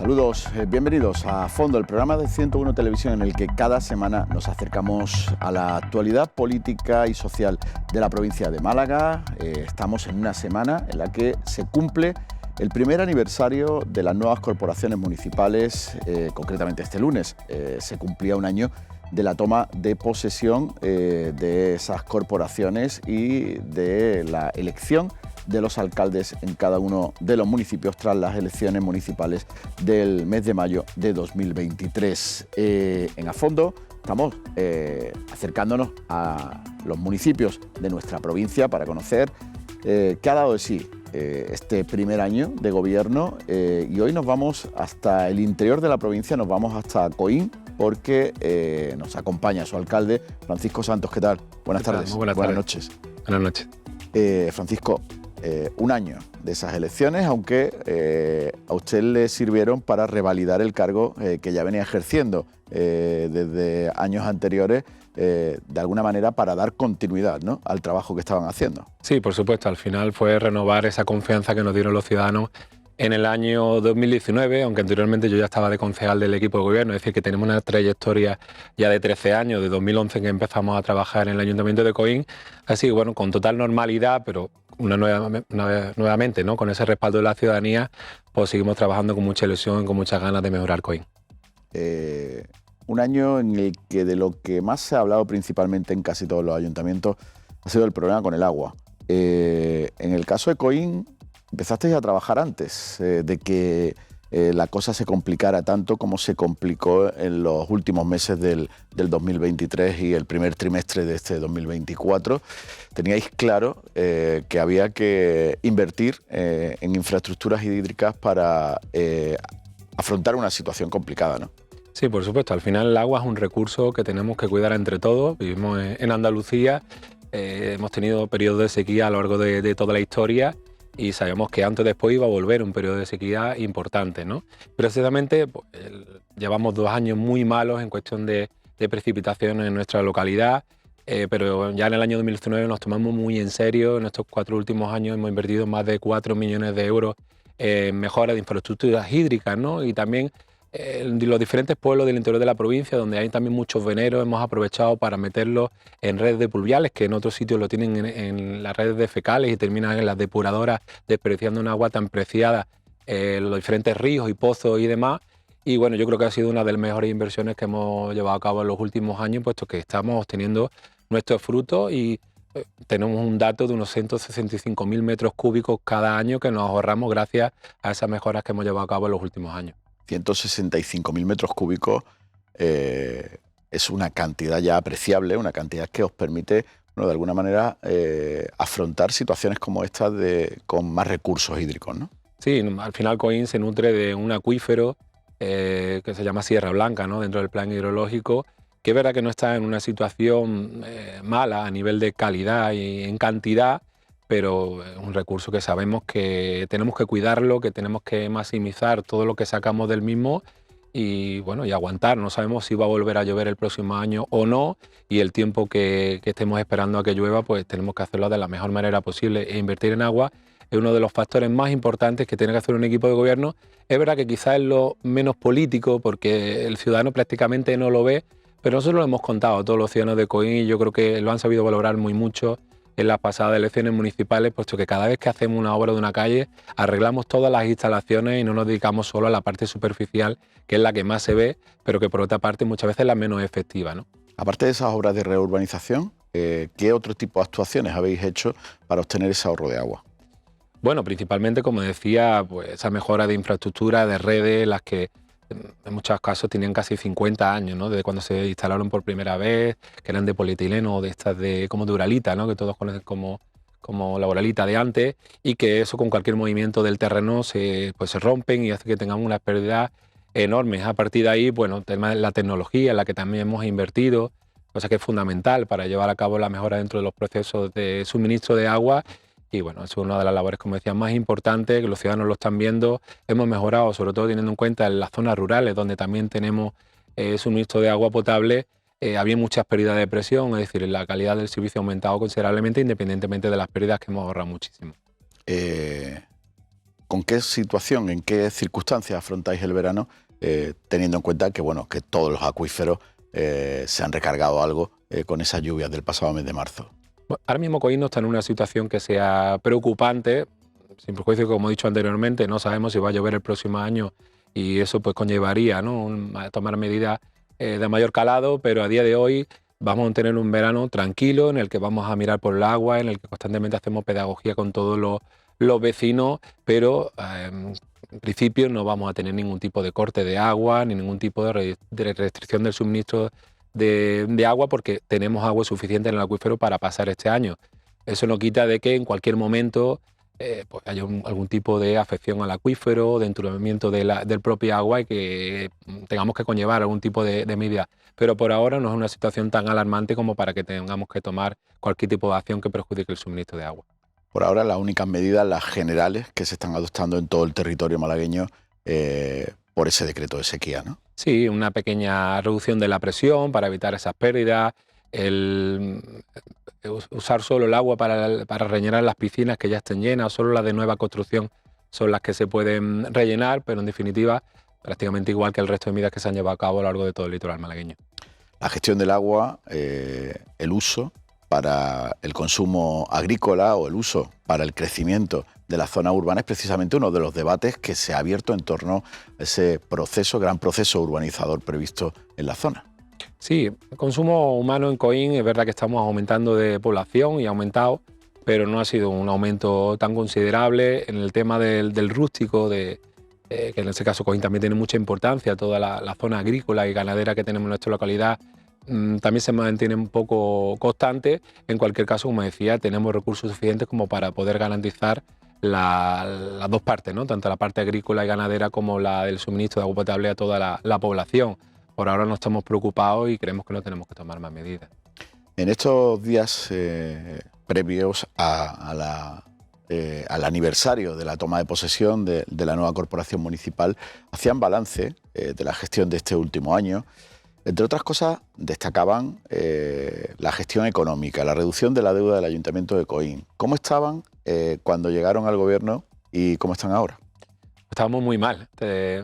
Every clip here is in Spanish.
Saludos, bienvenidos a Fondo, el programa de 101 Televisión en el que cada semana nos acercamos a la actualidad política y social de la provincia de Málaga. Estamos en una semana en la que se cumple el primer aniversario de las nuevas corporaciones municipales, concretamente este lunes. Se cumplía un año de la toma de posesión de esas corporaciones y de la elección de los alcaldes en cada uno de los municipios tras las elecciones municipales del mes de mayo de 2023. En A Fondo estamos acercándonos a los municipios de nuestra provincia para conocer qué ha dado de sí este primer año de gobierno, y hoy nos vamos hasta el interior de la provincia, nos vamos hasta Coín, porque nos acompaña su alcalde, Francisco Santos. ¿Qué tal? Buenas tardes. Muy buenas noches. Buenas noches. Francisco, un año de esas elecciones, aunque a usted le sirvieron para revalidar el cargo que ya venía ejerciendo desde años anteriores, de alguna manera para dar continuidad, ¿no?, al trabajo que estaban haciendo. Sí, por supuesto. Al final fue renovar esa confianza que nos dieron los ciudadanos en el año 2019, aunque anteriormente yo ya estaba de concejal del equipo de gobierno, es decir, que tenemos una trayectoria ya de 13 años, de 2011 que empezamos a trabajar en el Ayuntamiento de Coín, así que bueno, con total normalidad, pero nuevamente, ¿no?, con ese respaldo de la ciudadanía, pues seguimos trabajando con mucha ilusión, con muchas ganas de mejorar Coín. Un año en el que de lo que más se ha hablado principalmente en casi todos los ayuntamientos ha sido el problema con el agua. En el caso de Coín, empezasteis a trabajar antes de que la cosa se complicara tanto como se complicó en los últimos meses del 2023 y el primer trimestre de este 2024. Teníais claro que había que invertir en infraestructuras hídricas para afrontar una situación complicada, ¿no? Sí, por supuesto. Al final el agua es un recurso que tenemos que cuidar entre todos. Vivimos en Andalucía, hemos tenido periodos de sequía a lo largo de toda la historia, y sabíamos que antes o después iba a volver un periodo de sequía importante, ¿no? Precisamente pues, llevamos 2 años muy malos en cuestión de precipitaciones en nuestra localidad, pero ya en el año 2019 nos tomamos muy en serio. En estos 4 últimos años hemos invertido más de 4 millones de euros en mejoras de infraestructuras hídricas, ¿no? Y también los diferentes pueblos del interior de la provincia, donde hay también muchos veneros, hemos aprovechado para meterlos en redes de pluviales, que en otros sitios lo tienen en las redes de fecales y terminan en las depuradoras desperdiciando un agua tan preciada, los diferentes ríos y pozos y demás. Y bueno, yo creo que ha sido una de las mejores inversiones que hemos llevado a cabo en los últimos años, puesto que estamos obteniendo nuestros frutos y tenemos un dato de unos 165.000 metros cúbicos cada año que nos ahorramos gracias a esas mejoras que hemos llevado a cabo en los últimos años. 165.000 metros cúbicos es una cantidad ya apreciable, una cantidad que os permite, bueno, de alguna manera afrontar situaciones como estas con más recursos hídricos, ¿no? Sí, al final Coín se nutre de un acuífero que se llama Sierra Blanca, ¿no?, dentro del plan hidrológico, que es verdad que no está en una situación mala a nivel de calidad y en cantidad, pero es un recurso que sabemos que tenemos que cuidarlo, que tenemos que maximizar todo lo que sacamos del mismo y bueno, y aguantar. No sabemos si va a volver a llover el próximo año o no, y el tiempo que estemos esperando a que llueva, pues tenemos que hacerlo de la mejor manera posible, e invertir en agua es uno de los factores más importantes que tiene que hacer un equipo de gobierno. Es verdad que quizás es lo menos político, porque el ciudadano prácticamente no lo ve, pero nosotros lo hemos contado a todos los ciudadanos de Coín, y yo creo que lo han sabido valorar muy mucho en las pasadas elecciones municipales, puesto que cada vez que hacemos una obra de una calle arreglamos todas las instalaciones y no nos dedicamos solo a la parte superficial, que es la que más se ve, pero que por otra parte muchas veces es la menos efectiva, ¿no? Aparte de esas obras de reurbanización, ¿qué otro tipo de actuaciones habéis hecho para obtener ese ahorro de agua? Bueno, principalmente, como decía, pues esa mejora de infraestructura, de redes, las que en muchos casos tenían casi 50 años, ¿no?, desde cuando se instalaron por primera vez, que eran de polietileno o de estas como de Uralita, ¿no?, que todos conocen como la Uralita de antes, y que eso con cualquier movimiento del terreno se rompen y hace que tengamos unas pérdidas enormes. A partir de ahí, bueno, la tecnología en la que también hemos invertido, cosa que es fundamental para llevar a cabo la mejora dentro de los procesos de suministro de agua. Y bueno, es una de las labores, como decía, más importantes, que los ciudadanos lo están viendo. Hemos mejorado, sobre todo teniendo en cuenta en las zonas rurales, donde también tenemos suministro de agua potable. Había muchas pérdidas de presión, es decir, la calidad del servicio ha aumentado considerablemente, independientemente de las pérdidas, que hemos ahorrado muchísimo. ¿con qué situación, en qué circunstancias afrontáis el verano, teniendo en cuenta que, bueno, que todos los acuíferos se han recargado algo con esas lluvias del pasado mes de marzo? Bueno, ahora mismo Coín no está en una situación que sea preocupante, sin perjuicio, como he dicho anteriormente, no sabemos si va a llover el próximo año y eso pues conllevaría, ¿no?, a tomar medidas de mayor calado, pero a día de hoy vamos a tener un verano tranquilo en el que vamos a mirar por el agua, en el que constantemente hacemos pedagogía con todos los vecinos, pero en principio no vamos a tener ningún tipo de corte de agua ni ningún tipo de restricción del suministro de agua, porque tenemos agua suficiente en el acuífero para pasar este año. Eso no quita de que en cualquier momento pues haya algún tipo de afección al acuífero, de enturbamiento del propio agua y que tengamos que conllevar algún tipo de medida. Pero por ahora no es una situación tan alarmante como para que tengamos que tomar cualquier tipo de acción que perjudique el suministro de agua. Por ahora las únicas medidas, las generales, que se están adoptando en todo el territorio malagueño por ese decreto de sequía, ¿no? Sí, una pequeña reducción de la presión para evitar esas pérdidas, el usar solo el agua para rellenar las piscinas que ya estén llenas, solo las de nueva construcción son las que se pueden rellenar, pero en definitiva prácticamente igual que el resto de medidas que se han llevado a cabo a lo largo de todo el litoral malagueño. La gestión del agua, el uso para el consumo agrícola o el uso para el crecimiento de la zona urbana es precisamente uno de los debates que se ha abierto en torno a ese gran proceso urbanizador previsto en la zona. Sí, el consumo humano en Coín es verdad que estamos aumentando de población y ha aumentado, pero no ha sido un aumento tan considerable. En el tema del rústico, que en este caso Coín también tiene mucha importancia, toda la zona agrícola y ganadera que tenemos en nuestra localidad, también se mantiene un poco constante. En cualquier caso, como decía, tenemos recursos suficientes como para poder garantizar las dos partes, ¿no?, tanto la parte agrícola y ganadera como la del suministro de agua potable a toda la población. Por ahora no estamos preocupados y creemos que no tenemos que tomar más medidas. En estos días previos al aniversario de la toma de posesión de la nueva corporación municipal, hacían balance de la gestión de este último año. Entre otras cosas, destacaban la gestión económica, la reducción de la deuda del Ayuntamiento de Coín. ¿Cómo estaban cuando llegaron al gobierno y cómo están ahora? Estábamos muy mal.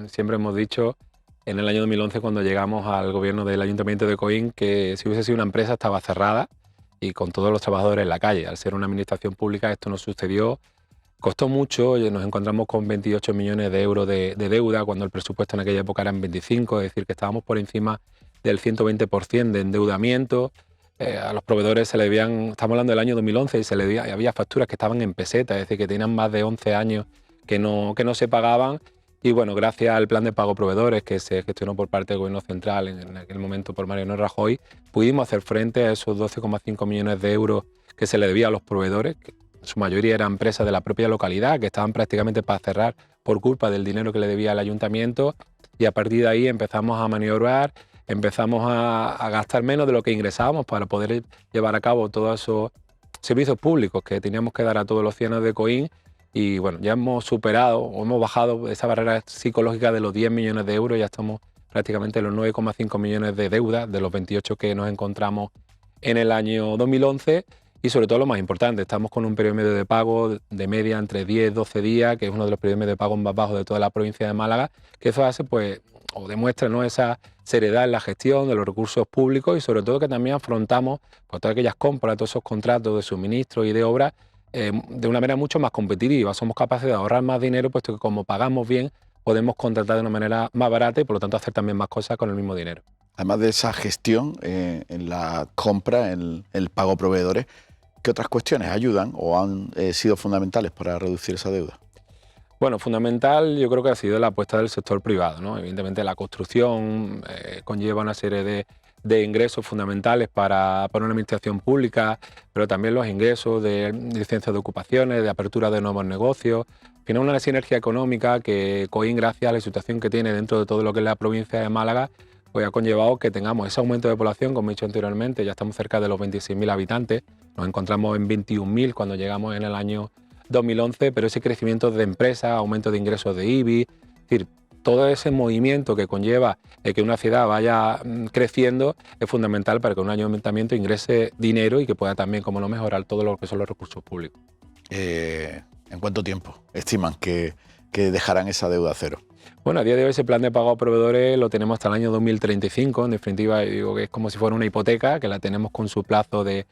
Siempre hemos dicho en el año 2011, cuando llegamos al gobierno del Ayuntamiento de Coín, que si hubiese sido una empresa estaba cerrada y con todos los trabajadores en la calle. Al ser una administración pública esto nos sucedió. Costó mucho, nos encontramos con 28 millones de euros de deuda cuando el presupuesto en aquella época eran 25, es decir, que estábamos por encima del 120% de endeudamiento. A los proveedores se le debían, estamos hablando del año 2011, y había facturas que estaban en pesetas, es decir, que tenían más de 11 años que no se pagaban. Y bueno, gracias al plan de pago proveedores que se gestionó por parte del Gobierno Central en aquel momento por Mariano Rajoy, pudimos hacer frente a esos 12,5 millones de euros que se le debía a los proveedores, que en su mayoría eran empresas de la propia localidad, que estaban prácticamente para cerrar por culpa del dinero que le debía al ayuntamiento, y a partir de ahí empezamos a maniobrar, empezamos a gastar menos de lo que ingresábamos para poder llevar a cabo todos esos servicios públicos que teníamos que dar a todos los ciudadanos de Coín. Y bueno, ya hemos superado o hemos bajado esa barrera psicológica de los 10 millones de euros, ya estamos prácticamente en los 9,5 millones de deuda de los 28 que nos encontramos en el año 2011. Y sobre todo lo más importante, estamos con un periodo medio de pago de media entre 10 y 12 días, que es uno de los periodos medios de pago más bajos de toda la provincia de Málaga, que eso hace pues, o demuestra, ¿no?, esa seriedad en la gestión de los recursos públicos y sobre todo que también afrontamos pues, todas aquellas compras, todos esos contratos de suministro y de obras de una manera mucho más competitiva. Somos capaces de ahorrar más dinero, puesto que como pagamos bien, podemos contratar de una manera más barata y por lo tanto hacer también más cosas con el mismo dinero. Además de esa gestión en la compra, en el pago a proveedores, ¿qué otras cuestiones ayudan o han sido fundamentales para reducir esa deuda? Bueno, fundamental yo creo que ha sido la apuesta del sector privado, ¿no? Evidentemente la construcción conlleva una serie de ingresos fundamentales para una administración pública, pero también los ingresos de licencias de ocupaciones, de apertura de nuevos negocios. Al final una sinergia económica que Coín, gracias a la situación que tiene dentro de todo lo que es la provincia de Málaga, pues ha conllevado que tengamos ese aumento de población, como he dicho anteriormente, ya estamos cerca de los 26.000 habitantes, nos encontramos en 21.000 cuando llegamos en el año 2011, pero ese crecimiento de empresas, aumento de ingresos de IBI, es decir, todo ese movimiento que conlleva que una ciudad vaya creciendo es fundamental para que un ayuntamiento ingrese dinero y que pueda también, como no, mejorar todo lo que son los recursos públicos. ¿En cuánto tiempo estiman que que dejarán esa deuda cero? Bueno, a día de hoy ese plan de pago a proveedores lo tenemos hasta el año 2035. En definitiva, digo que es como si fuera una hipoteca, que la tenemos con su plazo de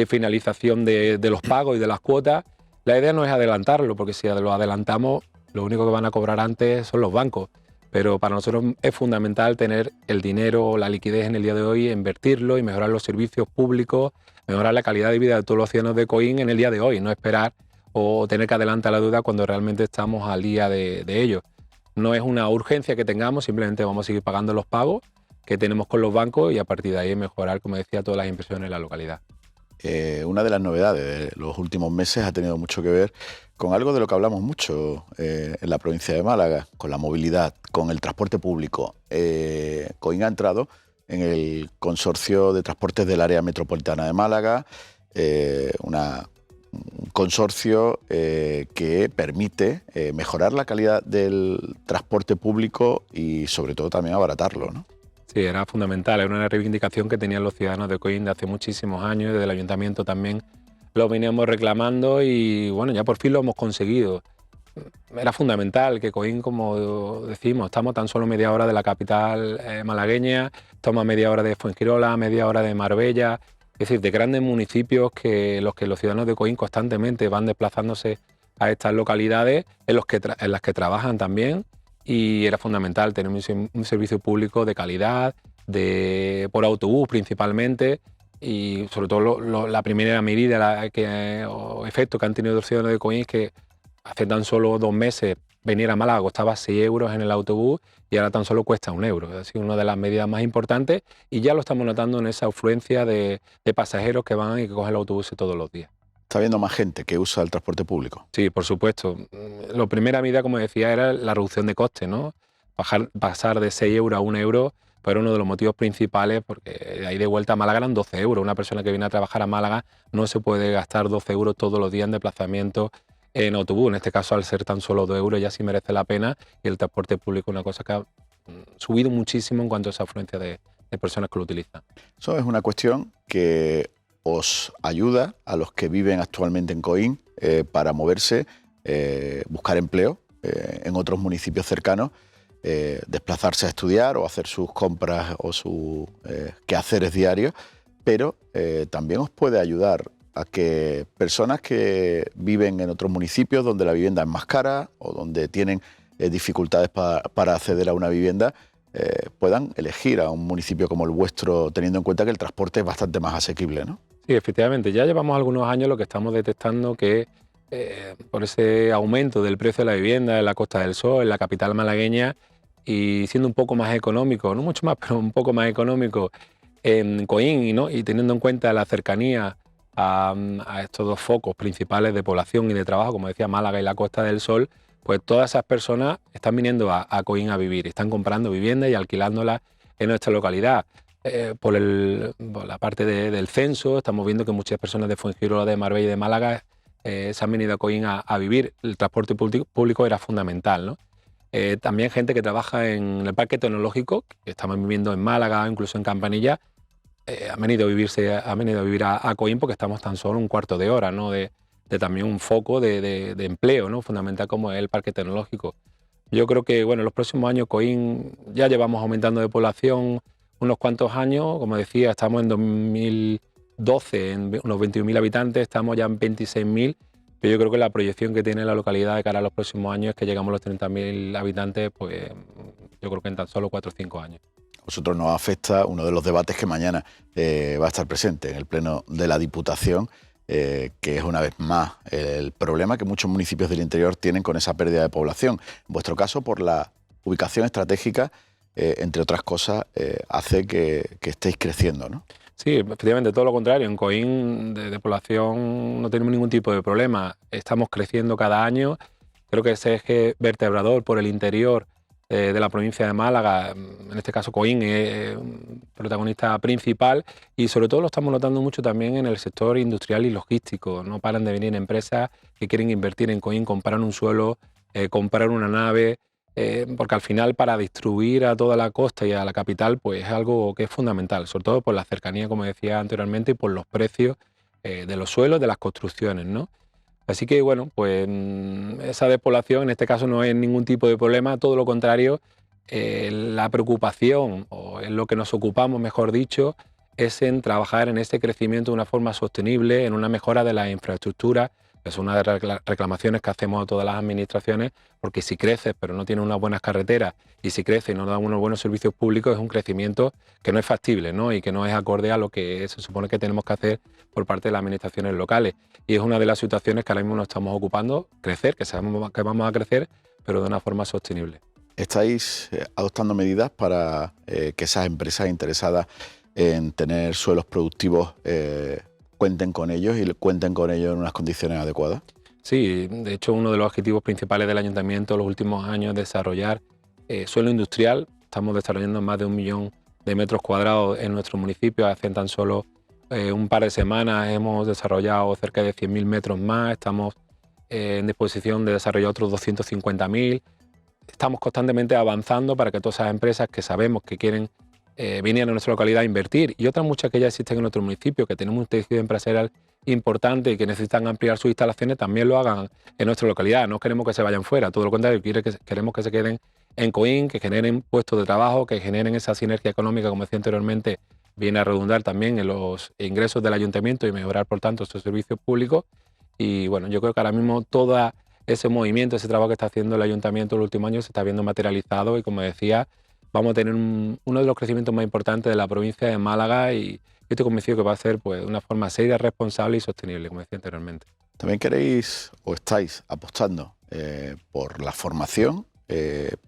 finalización de los pagos y de las cuotas. La idea no es adelantarlo, porque si lo adelantamos, lo único que van a cobrar antes son los bancos. Pero para nosotros es fundamental tener el dinero, la liquidez en el día de hoy, invertirlo y mejorar los servicios públicos, mejorar la calidad de vida de todos los ciudadanos de Coín en el día de hoy, no esperar o tener que adelantar la deuda cuando realmente estamos al día de ello. No es una urgencia que tengamos, simplemente vamos a seguir pagando los pagos que tenemos con los bancos y a partir de ahí mejorar, como decía, todas las inversiones en la localidad. Una de las novedades de los últimos meses ha tenido mucho que ver con algo de lo que hablamos mucho en la provincia de Málaga, con la movilidad, con el transporte público. Coín ha entrado en el consorcio de transportes del área metropolitana de Málaga, un consorcio que permite mejorar la calidad del transporte público y sobre todo también abaratarlo, ¿no? Sí, era fundamental, era una reivindicación que tenían los ciudadanos de Coín de hace muchísimos años, desde el ayuntamiento también lo veníamos reclamando y bueno, ya por fin lo hemos conseguido. Era fundamental que Coín, como decimos, estamos tan solo media hora de la capital malagueña, estamos a media hora de Fuengirola, media hora de Marbella, es decir, de grandes municipios que los ciudadanos de Coín constantemente van desplazándose a estas localidades en las que trabajan también. Y era fundamental tener un servicio público de calidad, por autobús principalmente, y sobre todo la primera medida o efecto que han tenido los ciudadanos de Coín es que hace tan solo 2 meses venir a Málaga costaba 6 euros en el autobús y ahora tan solo cuesta 1 euro. Ha sido una de las medidas más importantes y ya lo estamos notando en esa afluencia de pasajeros que van y que cogen el autobús todos los días. ¿Está habiendo más gente que usa el transporte público? Sí, por supuesto. La primera medida, como decía, era la reducción de costes, ¿no? Pasar de 6 euros a 1 euro pues era uno de los motivos principales, porque de ahí de vuelta a Málaga eran 12 euros. Una persona que viene a trabajar a Málaga no se puede gastar 12 euros todos los días en desplazamiento en autobús. En este caso, al ser tan solo 2 euros, ya sí merece la pena. Y el transporte público es una cosa que ha subido muchísimo en cuanto a esa afluencia de personas que lo utilizan. Eso es una cuestión que os ayuda a los que viven actualmente en Coín para moverse, buscar empleo en otros municipios cercanos, desplazarse a estudiar o hacer sus compras o sus quehaceres diarios, pero también os puede ayudar a que personas que viven en otros municipios donde la vivienda es más cara o donde tienen dificultades para acceder a una vivienda, puedan elegir a un municipio como el vuestro, teniendo en cuenta que el transporte es bastante más asequible, ¿no? Sí, efectivamente. Ya llevamos algunos años lo que estamos detectando que por ese aumento del precio de la vivienda en la Costa del Sol, en la capital malagueña, y siendo un poco más económico, no mucho más, pero un poco más económico en Coín, ¿no? Y teniendo en cuenta la cercanía a estos 2 focos principales de población y de trabajo, como decía, Málaga y la Costa del Sol, pues todas esas personas están viniendo a Coín a vivir, están comprando viviendas y alquilándolas en nuestra localidad. Por la parte del censo, estamos viendo que muchas personas de Fuengirola, de Marbella y de Málaga se han venido a Coín a vivir. El transporte público era fundamental, ¿no? También gente que trabaja en el parque tecnológico, que estamos viviendo en Málaga, incluso en Campanilla, han venido a vivir a Coín porque estamos tan solo un cuarto de hora, ¿no? de también un foco de empleo, ¿no? Fundamental como es el parque tecnológico. Yo creo que bueno, en los próximos años Coín ya llevamos aumentando de población unos cuantos años, como decía, estamos en 2012 en unos 21.000 habitantes, estamos ya en 26.000, pero yo creo que la proyección que tiene la localidad de cara a los próximos años es que llegamos a los 30.000 habitantes, pues yo creo que en tan solo 4 o 5 años. A vosotros nos afecta uno de los debates que mañana va a estar presente en el Pleno de la Diputación, que es una vez más el problema que muchos municipios del interior tienen con esa pérdida de población. En vuestro caso, por la ubicación estratégica, entre otras cosas, hace que estéis creciendo, ¿no? Sí, efectivamente, todo lo contrario. En Coín de población no tenemos ningún tipo de problema. Estamos creciendo cada año. Creo que ese eje vertebrador por el interior de la provincia de Málaga, en este caso Coín, es un protagonista principal y sobre todo lo estamos notando mucho también en el sector industrial y logístico. No paran de venir empresas que quieren invertir en Coín, comprar un suelo, comprar una nave, porque al final para distribuir a toda la costa y a la capital pues es algo que es fundamental, sobre todo por la cercanía, como decía anteriormente, y por los precios de los suelos, de las construcciones, ¿no? Así que bueno, pues esa despoblación en este caso no es ningún tipo de problema, todo lo contrario, la preocupación, o en lo que nos ocupamos, mejor dicho, es en trabajar en ese crecimiento de una forma sostenible, en una mejora de la infraestructura, que es una de las reclamaciones que hacemos a todas las administraciones, porque si creces pero no tienes unas buenas carreteras, y si creces y no das unos buenos servicios públicos, es un crecimiento que no es factible, ¿no? Y que no es acorde a lo que se supone que tenemos que hacer por parte de las administraciones locales. Y es una de las situaciones que ahora mismo nos estamos ocupando, crecer, que sabemos que vamos a crecer, pero de una forma sostenible. ¿Estáis adoptando medidas para que esas empresas interesadas en tener suelos productivos cuenten con ellos y cuenten con ellos en unas condiciones adecuadas? Sí, de hecho uno de los objetivos principales del ayuntamiento en los últimos años es desarrollar suelo industrial. Estamos desarrollando más de 1 millón de metros cuadrados en nuestro municipio. Hace tan solo un par de semanas hemos desarrollado cerca de 100.000 metros más. Estamos en disposición de desarrollar otros 250.000. Estamos constantemente avanzando para que todas esas empresas que sabemos que quieren venir a nuestra localidad a invertir, y otras muchas que ya existen en nuestro municipio, que tenemos un tejido empresarial importante y que necesitan ampliar sus instalaciones, también lo hagan en nuestra localidad. No queremos que se vayan fuera, todo lo contrario, queremos que se queden en Coín, que generen puestos de trabajo, que generen esa sinergia económica, como decía anteriormente, viene a redundar también en los ingresos del ayuntamiento y mejorar, por tanto, sus servicios públicos. Y bueno, yo creo que ahora mismo todo ese movimiento, ese trabajo que está haciendo el ayuntamiento en los últimos años se está viendo materializado, y como decía, vamos a tener uno de los crecimientos más importantes de la provincia de Málaga, y estoy convencido que va a ser pues, de una forma seria, responsable y sostenible, como decía anteriormente. ¿También queréis o estáis apostando por la formación,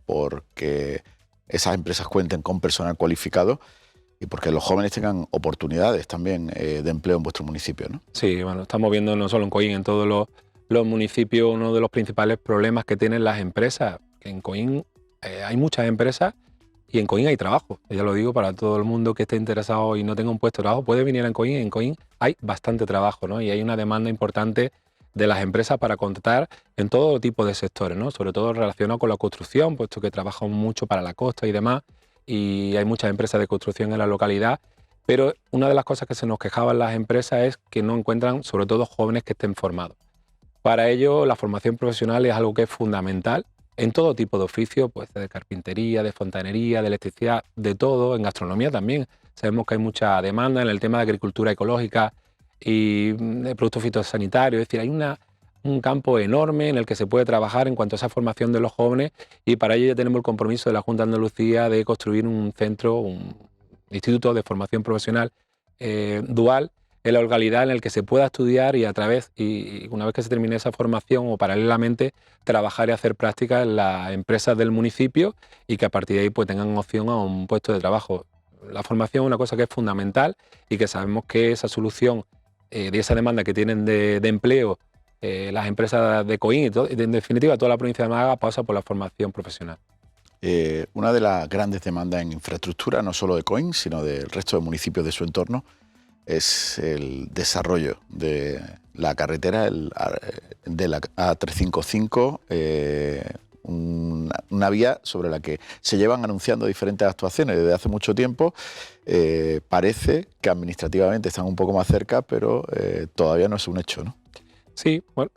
porque esas empresas cuenten con personal cualificado y porque los jóvenes tengan oportunidades también de empleo en vuestro municipio, ¿no? Sí, bueno, estamos viendo no solo en Coín, en todos los municipios, uno de los principales problemas que tienen las empresas. En Coín hay muchas empresas y en Coín hay trabajo. Ya lo digo, para todo el mundo que esté interesado y no tenga un puesto de trabajo, puede venir a Coín. En Coín hay bastante trabajo, ¿no? Y hay una demanda importante de las empresas para contratar en todo tipo de sectores, ¿no? Sobre todo relacionado con la construcción, puesto que trabajan mucho para la costa y demás, y hay muchas empresas de construcción en la localidad. Pero una de las cosas que se nos quejaban las empresas es que no encuentran, sobre todo, jóvenes que estén formados. Para ello, la formación profesional es algo que es fundamental en todo tipo de oficio, pues de carpintería, de fontanería, de electricidad, de todo, en gastronomía también. Sabemos que hay mucha demanda en el tema de agricultura ecológica y de productos fitosanitarios. Es decir, hay un campo enorme en el que se puede trabajar en cuanto a esa formación de los jóvenes, y para ello ya tenemos el compromiso de la Junta de Andalucía de construir un centro, un instituto de formación profesional dual en la localidad, en el que se pueda estudiar y una vez que se termine esa formación o paralelamente trabajar y hacer prácticas en las empresas del municipio, y que a partir de ahí pues tengan opción a un puesto de trabajo. La formación es una cosa que es fundamental, y que sabemos que esa solución de esa demanda que tienen de empleo las empresas de Coín y en definitiva toda la provincia de Málaga pasa por la formación profesional. Una de las grandes demandas en infraestructura, no solo de Coín, sino del resto de municipios de su entorno, es el desarrollo de la carretera de la A355, una vía sobre la que se llevan anunciando diferentes actuaciones desde hace mucho tiempo. Parece que administrativamente están un poco más cerca, pero todavía no es un hecho, ¿no? Sí, bueno,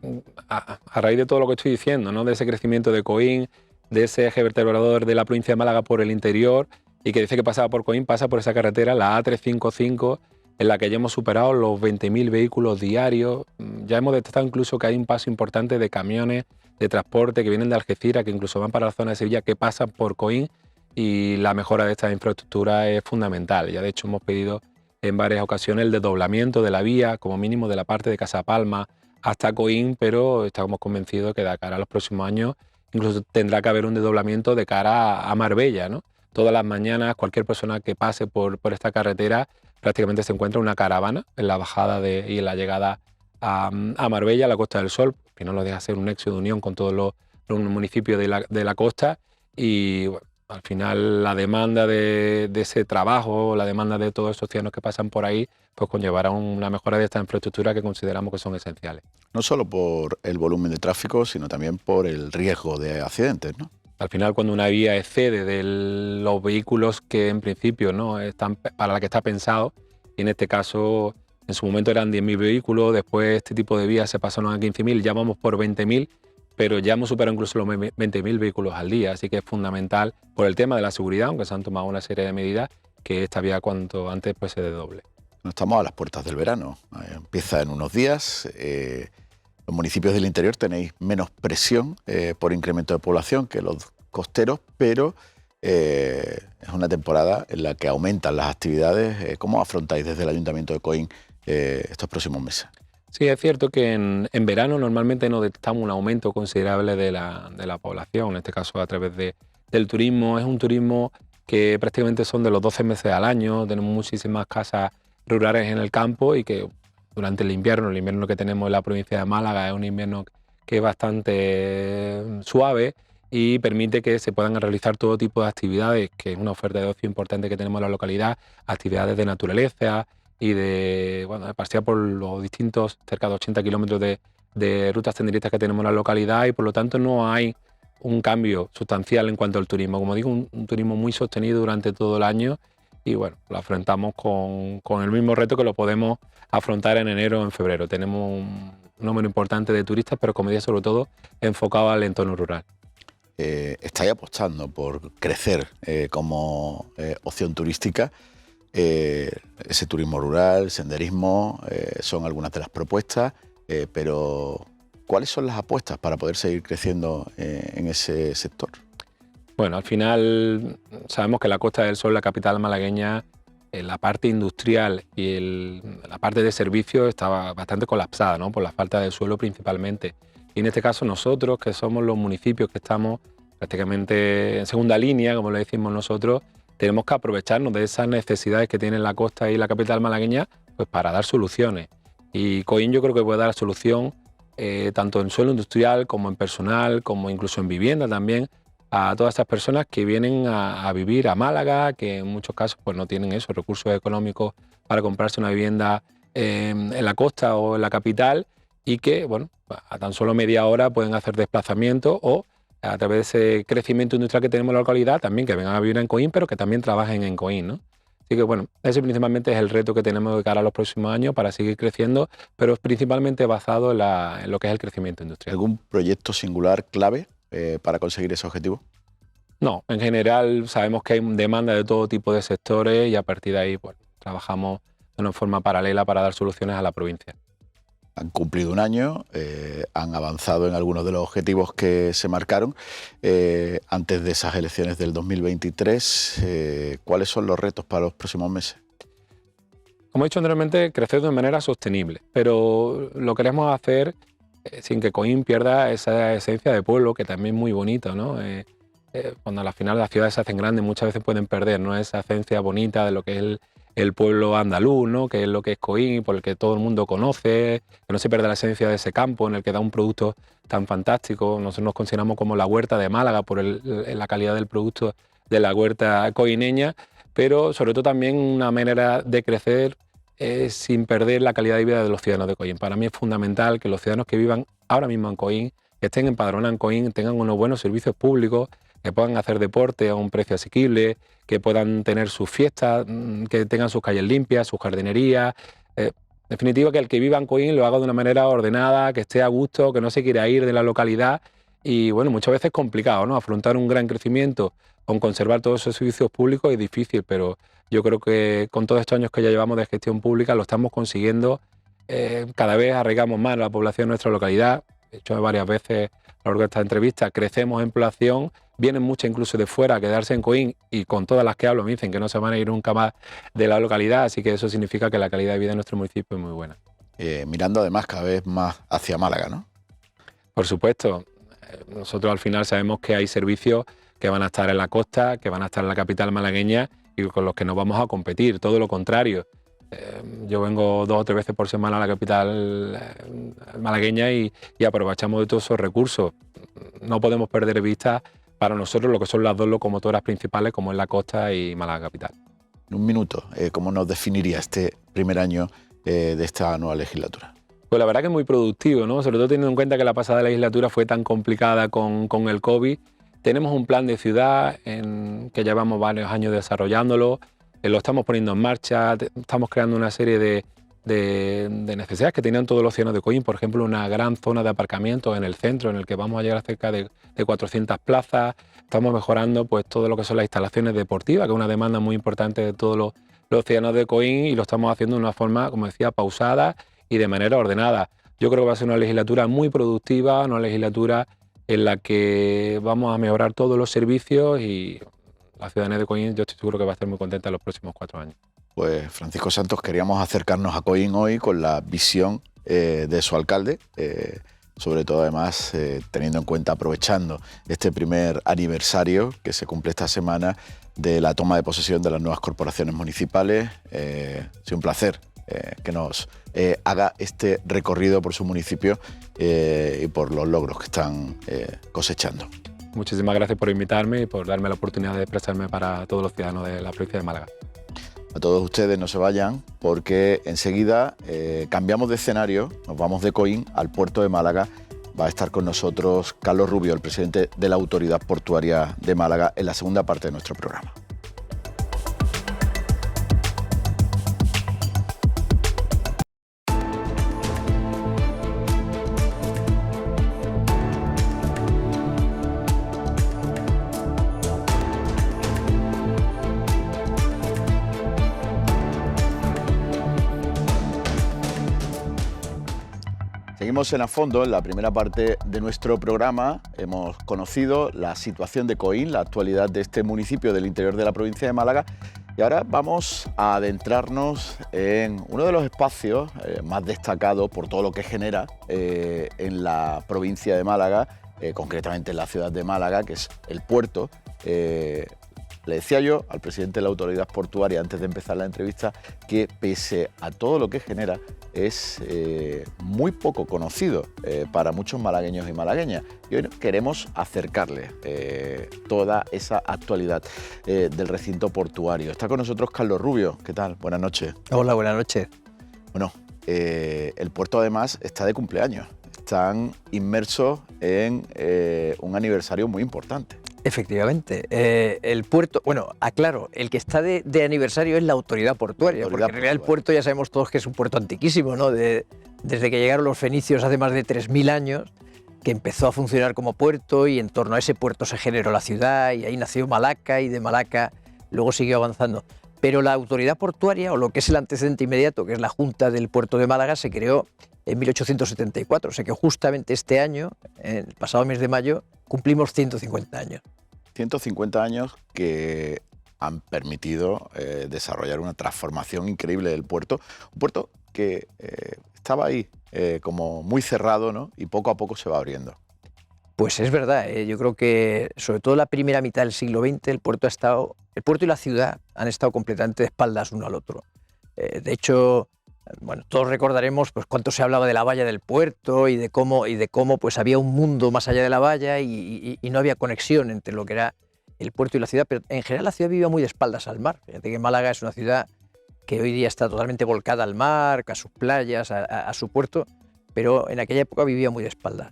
a raíz de todo lo que estoy diciendo, ¿no? De ese crecimiento de Coín, de ese eje vertebrador de la provincia de Málaga por el interior, y que dice que pasaba por Coín, pasa por esa carretera, la A355, en la que ya hemos superado los 20.000 vehículos diarios. Ya hemos detectado incluso que hay un paso importante de camiones de transporte que vienen de Algeciras, que incluso van para la zona de Sevilla, que pasan por Coín, y la mejora de esta infraestructura es fundamental. Ya de hecho hemos pedido en varias ocasiones el desdoblamiento de la vía, como mínimo de la parte de Casapalma hasta Coín, pero estamos convencidos que de cara a los próximos años incluso tendrá que haber un desdoblamiento de cara a Marbella, ¿no? Todas las mañanas cualquier persona que pase por esta carretera prácticamente se encuentra una caravana en la bajada y en la llegada a Marbella, a la Costa del Sol, que no lo deja ser un nexo de unión con todos los municipios de la costa. Y bueno, al final la demanda de ese trabajo, la demanda de todos esos ciudadanos que pasan por ahí, pues conllevará una mejora de esta infraestructura que consideramos que son esenciales. No solo por el volumen de tráfico, sino también por el riesgo de accidentes, ¿no? Al final, cuando una vía excede de los vehículos que en principio no están para la que está pensado, y en este caso En su momento eran 10.000 vehículos, después este tipo de vías se pasaron a 15.000, ya vamos por 20.000, pero ya hemos superado incluso los 20.000 vehículos al día, así que es fundamental por el tema de la seguridad, aunque se han tomado una serie de medidas, que esta vía cuanto antes pues se desdoble. Estamos a las puertas del verano, empieza en unos días. Los municipios del interior tenéis menos presión por incremento de población que los costeros, pero es una temporada en la que aumentan las actividades. ¿Cómo afrontáis desde el Ayuntamiento de Coín estos próximos meses? Sí, es cierto que en verano normalmente no detectamos un aumento considerable de la población, en este caso a través del turismo. Es un turismo que prácticamente son de los 12 meses al año, tenemos muchísimas casas rurales en el campo y que durante el invierno que tenemos en la provincia de Málaga es un invierno que es bastante suave y permite que se puedan realizar todo tipo de actividades, que es una oferta de ocio importante que tenemos en la localidad, actividades de naturaleza y de pasear por los distintos, cerca de 80 kilómetros de rutas senderistas que tenemos en la localidad, y por lo tanto no hay un cambio sustancial en cuanto al turismo. Como digo, un turismo muy sostenido durante todo el año y bueno, lo afrontamos con el mismo reto que lo podemos afrontar en enero o en febrero. Tenemos un número importante de turistas, pero como digo, sobre todo enfocado al entorno rural. Estáis apostando por crecer como opción turística. Ese turismo rural, senderismo, son algunas de las propuestas, pero ¿cuáles son las apuestas para poder seguir creciendo en ese sector? Bueno, al final sabemos que la Costa del Sol, la capital malagueña, la parte industrial y la parte de servicios estaba bastante colapsada, ¿no? Por la falta de suelo principalmente. Y en este caso nosotros, que somos los municipios que estamos prácticamente en segunda línea, como le decimos nosotros, tenemos que aprovecharnos de esas necesidades que tiene la costa y la capital malagueña pues para dar soluciones. Y Coín yo creo que puede dar solución tanto en suelo industrial como en personal, como incluso en vivienda también, a todas estas personas que vienen a vivir a Málaga, que en muchos casos pues no tienen esos recursos económicos para comprarse una vivienda en la costa o en la capital, y que bueno, a tan solo media hora pueden hacer desplazamiento o a través de ese crecimiento industrial que tenemos en la localidad, también que vengan a vivir en Coín, pero que también trabajen en Coín, ¿no? Así que bueno, ese principalmente es el reto que tenemos de cara a los próximos años para seguir creciendo, pero es principalmente basado en lo que es el crecimiento industrial. ¿Algún proyecto singular clave para conseguir ese objetivo? No, en general sabemos que hay demanda de todo tipo de sectores y a partir de ahí pues, trabajamos de una forma paralela para dar soluciones a la provincia. Han cumplido un año, han avanzado en algunos de los objetivos que se marcaron antes de esas elecciones del 2023. ¿Cuáles son los retos para los próximos meses? Como he dicho anteriormente, crecer de manera sostenible, pero lo queremos hacer sin que Coín pierda esa esencia de pueblo, que también es muy bonito, ¿no? Cuando al final las ciudades se hacen grandes, muchas veces pueden perder, ¿no? Esa esencia bonita de lo que es el pueblo andaluz, ¿no? Que es lo que es Coín, por el que todo el mundo conoce, que no se pierda la esencia de ese campo en el que da un producto tan fantástico. Nosotros nos consideramos como la huerta de Málaga por la calidad del producto de la huerta coineña, pero sobre todo también una manera de crecer sin perder la calidad de vida de los ciudadanos de Coín. Para mí es fundamental que los ciudadanos que vivan ahora mismo en Coín, que estén empadronados en Coín, tengan unos buenos servicios públicos, que puedan hacer deporte a un precio asequible, que puedan tener sus fiestas, que tengan sus calles limpias, sus jardinerías. En definitiva, que el que viva en Coín lo haga de una manera ordenada, que esté a gusto, que no se quiera ir de la localidad. Y bueno, muchas veces es complicado, ¿no? Afrontar un gran crecimiento con conservar todos esos servicios públicos es difícil, pero yo creo que con todos estos años que ya llevamos de gestión pública lo estamos consiguiendo. Cada vez arraigamos más a la población de nuestra localidad. De hecho, varias veces a lo largo de esta entrevista crecemos en población. Vienen muchas incluso de fuera a quedarse en Coín y con todas las que hablo me dicen que no se van a ir nunca más de la localidad, así que eso significa que la calidad de vida de nuestro municipio es muy buena. Mirando además cada vez más hacia Málaga, ¿no? Por supuesto, nosotros al final sabemos que hay servicios que van a estar en la costa, que van a estar en la capital malagueña y con los que no vamos a competir, todo lo contrario. Yo vengo 2 o 3 veces por semana a la capital malagueña y aprovechamos de todos esos recursos. No podemos perder de vista para nosotros lo que son las dos locomotoras principales, como es la costa y Málaga capital. En un minuto, ¿cómo nos definiría este primer año de esta nueva legislatura? Pues la verdad que es muy productivo, ¿no? Sobre todo teniendo en cuenta que la pasada legislatura fue tan complicada con el COVID. Tenemos un plan de ciudad que llevamos varios años desarrollándolo, lo estamos poniendo en marcha, estamos creando una serie de de necesidades que tenían todos los ciudadanos de Coín. Por ejemplo, una gran zona de aparcamiento en el centro, en el que vamos a llegar a cerca de 400 plazas. Estamos mejorando pues todo lo que son las instalaciones deportivas, que es una demanda muy importante de todos los ciudadanos de Coín, y lo estamos haciendo de una forma, como decía, pausada y de manera ordenada. Yo creo que va a ser una legislatura muy productiva, una legislatura en la que vamos a mejorar todos los servicios, y la ciudadanía de Coín, yo estoy seguro que va a estar muy contenta en los próximos 4 años. Pues Francisco Santos, queríamos acercarnos a Coín hoy con la visión de su alcalde, sobre todo además teniendo en cuenta, aprovechando este primer aniversario que se cumple esta semana de la toma de posesión de las nuevas corporaciones municipales. Es un placer que nos haga este recorrido por su municipio y por los logros que están cosechando. Muchísimas gracias por invitarme y por darme la oportunidad de expresarme para todos los ciudadanos de la provincia de Málaga. A todos ustedes no se vayan, porque enseguida cambiamos de escenario, nos vamos de Coín al puerto de Málaga. Va a estar con nosotros Carlos Rubio, el presidente de la Autoridad Portuaria de Málaga, en la segunda parte de nuestro programa. Seguimos en A Fondo. En la primera parte de nuestro programa hemos conocido la situación de Coín, la actualidad de este municipio del interior de la provincia de Málaga, y ahora vamos a adentrarnos en uno de los espacios más destacados por todo lo que genera en la provincia de Málaga, concretamente en la ciudad de Málaga, que es el puerto. Le decía yo al presidente de la Autoridad Portuaria antes de empezar la entrevista que, pese a todo lo que genera, es muy poco conocido para muchos malagueños y malagueñas. Y hoy queremos acercarle toda esa actualidad del recinto portuario. Está con nosotros Carlos Rubio. ¿Qué tal? Buenas noches. Hola, buenas noches. Bueno, el puerto además está de cumpleaños. Están inmersos en un aniversario muy importante. Efectivamente, el puerto, bueno, aclaro, el que está de aniversario es la autoridad portuaria, porque en realidad el puerto ya sabemos todos que es un puerto antiquísimo, ¿no? Desde que llegaron los fenicios hace más de 3000 años, que empezó a funcionar como puerto, y en torno a ese puerto se generó la ciudad, y ahí nació Malaca, y de Malaca luego siguió avanzando. Pero la autoridad portuaria, o lo que es el antecedente inmediato, que es la Junta del Puerto de Málaga, se creó en 1874, o sea que justamente este año, el pasado mes de mayo, cumplimos 150 años. 150 años que han permitido desarrollar una transformación increíble del puerto. Un puerto que estaba ahí como muy cerrado, ¿no? Y poco a poco se va abriendo. Pues es verdad, yo creo que sobre todo la primera mitad del siglo XX el puerto y la ciudad han estado completamente de espaldas uno al otro. De hecho, bueno, todos recordaremos pues cuánto se hablaba de la valla del puerto y de cómo pues había un mundo más allá de la valla y no había conexión entre lo que era el puerto y la ciudad, pero en general la ciudad vivía muy de espaldas al mar. Fíjate que Málaga es una ciudad que hoy día está totalmente volcada al mar, a sus playas, a su puerto, pero en aquella época vivía muy de espaldas.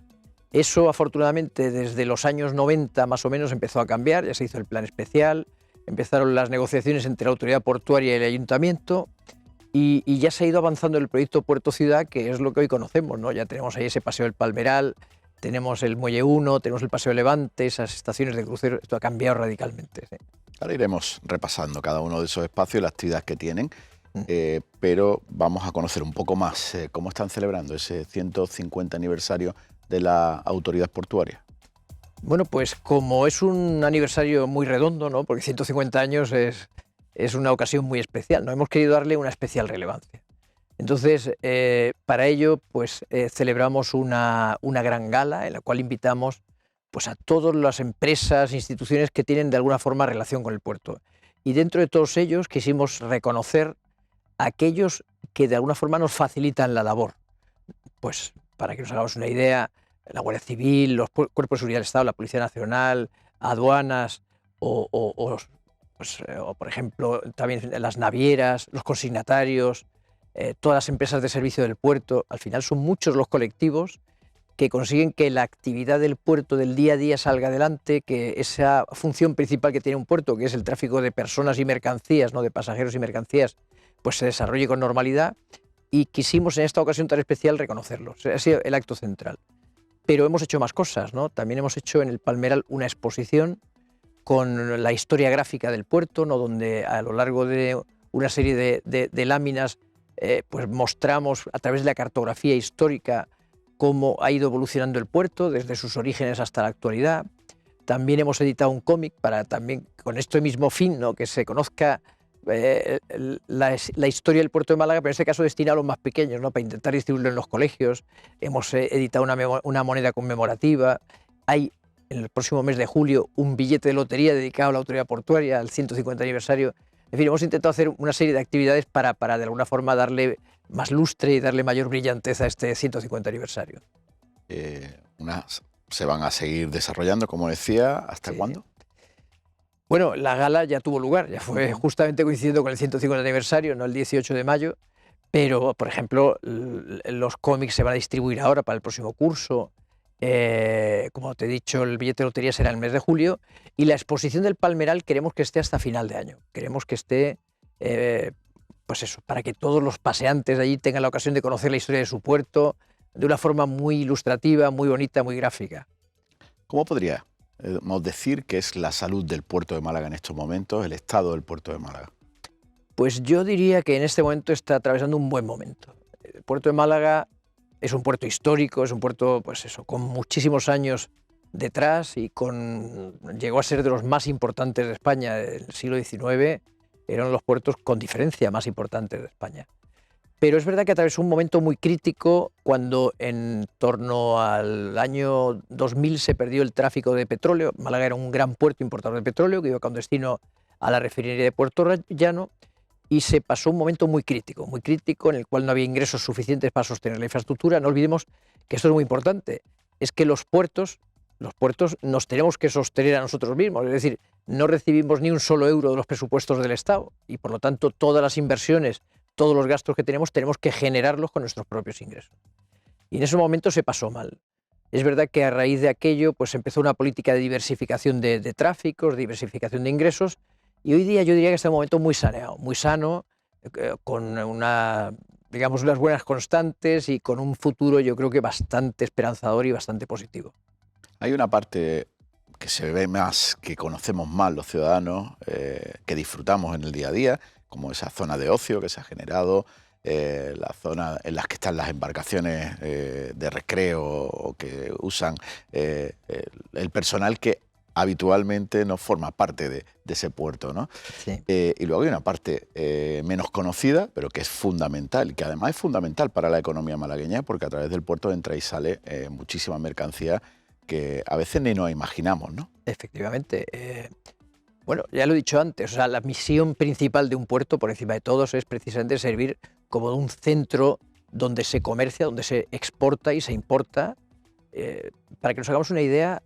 Eso afortunadamente desde los años 90 más o menos empezó a cambiar, ya se hizo el plan especial, empezaron las negociaciones entre la autoridad portuaria y el ayuntamiento, y ya se ha ido avanzando el proyecto Puerto Ciudad, que es lo que hoy conocemos, ¿no? Ya tenemos ahí ese paseo del Palmeral, tenemos el Muelle 1, tenemos el paseo Levante, esas estaciones de crucero. Esto ha cambiado radicalmente. ¿Sí? Ahora iremos repasando cada uno de esos espacios y las actividades que tienen, pero vamos a conocer un poco más cómo están celebrando ese 150 aniversario de la Autoridad Portuaria. Bueno, pues como es un aniversario muy redondo, ¿no? Porque 150 años es una ocasión muy especial, ¿no? Hemos querido darle una especial relevancia. Entonces, para ello, pues celebramos una gran gala en la cual invitamos pues, a todas las empresas, instituciones que tienen de alguna forma relación con el puerto. Y dentro de todos ellos quisimos reconocer a aquellos que de alguna forma nos facilitan la labor. Pues para que nos hagamos una idea, la Guardia Civil, los cuerpos de seguridad del Estado, la Policía Nacional, aduanas o por ejemplo también las navieras, los consignatarios, todas las empresas de servicio del puerto. Al final son muchos los colectivos que consiguen que la actividad del puerto del día a día salga adelante, que esa función principal que tiene un puerto, que es el tráfico de personas y mercancías, ¿no? De pasajeros y mercancías, pues se desarrolle con normalidad. y quisimos en esta ocasión tan especial reconocerlo. Ha sido el acto central. Pero hemos hecho más cosas, ¿no? También hemos hecho en el Palmeral una exposición con la historia gráfica del puerto, ¿no? Donde a lo largo de una serie de láminas pues mostramos a través de la cartografía histórica cómo ha ido evolucionando el puerto desde sus orígenes hasta la actualidad. También hemos editado un cómic para también con este mismo fin, ¿no? Que se conozca la historia del puerto de Málaga, pero en este caso destinado a los más pequeños, ¿no? Para intentar distribuirlo en los colegios. Hemos editado una moneda conmemorativa. Hay en el próximo mes de julio un billete de lotería dedicado a la autoridad portuaria, al 150 aniversario. En fin, hemos intentado hacer una serie de actividades para de alguna forma darle más lustre y darle mayor brillantez a este 150 aniversario. Se van a seguir desarrollando, como decía, ¿hasta cuándo? Bueno, la gala ya tuvo lugar, ya fue justamente coincidiendo con el 150 aniversario, no el 18 de mayo, pero, por ejemplo, los cómics se van a distribuir ahora para el próximo curso. Como te he dicho, el billete de lotería será el mes de julio y la exposición del Palmeral queremos que esté hasta final de año. Queremos que esté, pues eso, para que todos los paseantes de allí tengan la ocasión de conocer la historia de su puerto de una forma muy ilustrativa, muy bonita, muy gráfica. ¿Cómo podríamos decir que es la salud del puerto de Málaga en estos momentos, el estado del puerto de Málaga? Pues yo diría que en este momento está atravesando un buen momento. El puerto de Málaga es un puerto histórico, es un puerto, pues eso, con muchísimos años detrás y llegó a ser de los más importantes de España del siglo XIX. Eran los puertos con diferencia más importantes de España. Pero es verdad que atravesó un momento muy crítico cuando en torno al año 2000 se perdió el tráfico de petróleo. Málaga era un gran puerto importador de petróleo que iba con destino a la refinería de Puerto Llano y se pasó un momento muy crítico en el cual no había ingresos suficientes para sostener la infraestructura. No olvidemos que esto es muy importante, es que los puertos nos tenemos que sostener a nosotros mismos, es decir, no recibimos ni un solo euro de los presupuestos del Estado y por lo tanto todas las inversiones, todos los gastos que tenemos que generarlos con nuestros propios ingresos. Y en ese momento se pasó mal. Es verdad que a raíz de aquello pues empezó una política de diversificación de tráficos, diversificación de ingresos, y hoy día yo diría que está en un momento muy saneado, muy sano, con digamos, unas buenas constantes y con un futuro yo creo que bastante esperanzador y bastante positivo. Hay una parte que se ve más, que conocemos más los ciudadanos, que disfrutamos en el día a día, como esa zona de ocio que se ha generado, la zona en las que están las embarcaciones de recreo o que usan el personal que habitualmente no forma parte de ese puerto, ¿no? Sí. Y luego hay una parte menos conocida, pero que es fundamental, y que además es fundamental para la economía malagueña, porque a través del puerto entra y sale muchísima mercancía que a veces ni nos imaginamos, ¿no? Efectivamente. Bueno, ya lo he dicho antes, o sea, la misión principal de un puerto, por encima de todos, es precisamente servir como un centro donde se comercia, donde se exporta y se importa. Para que nos hagamos una idea,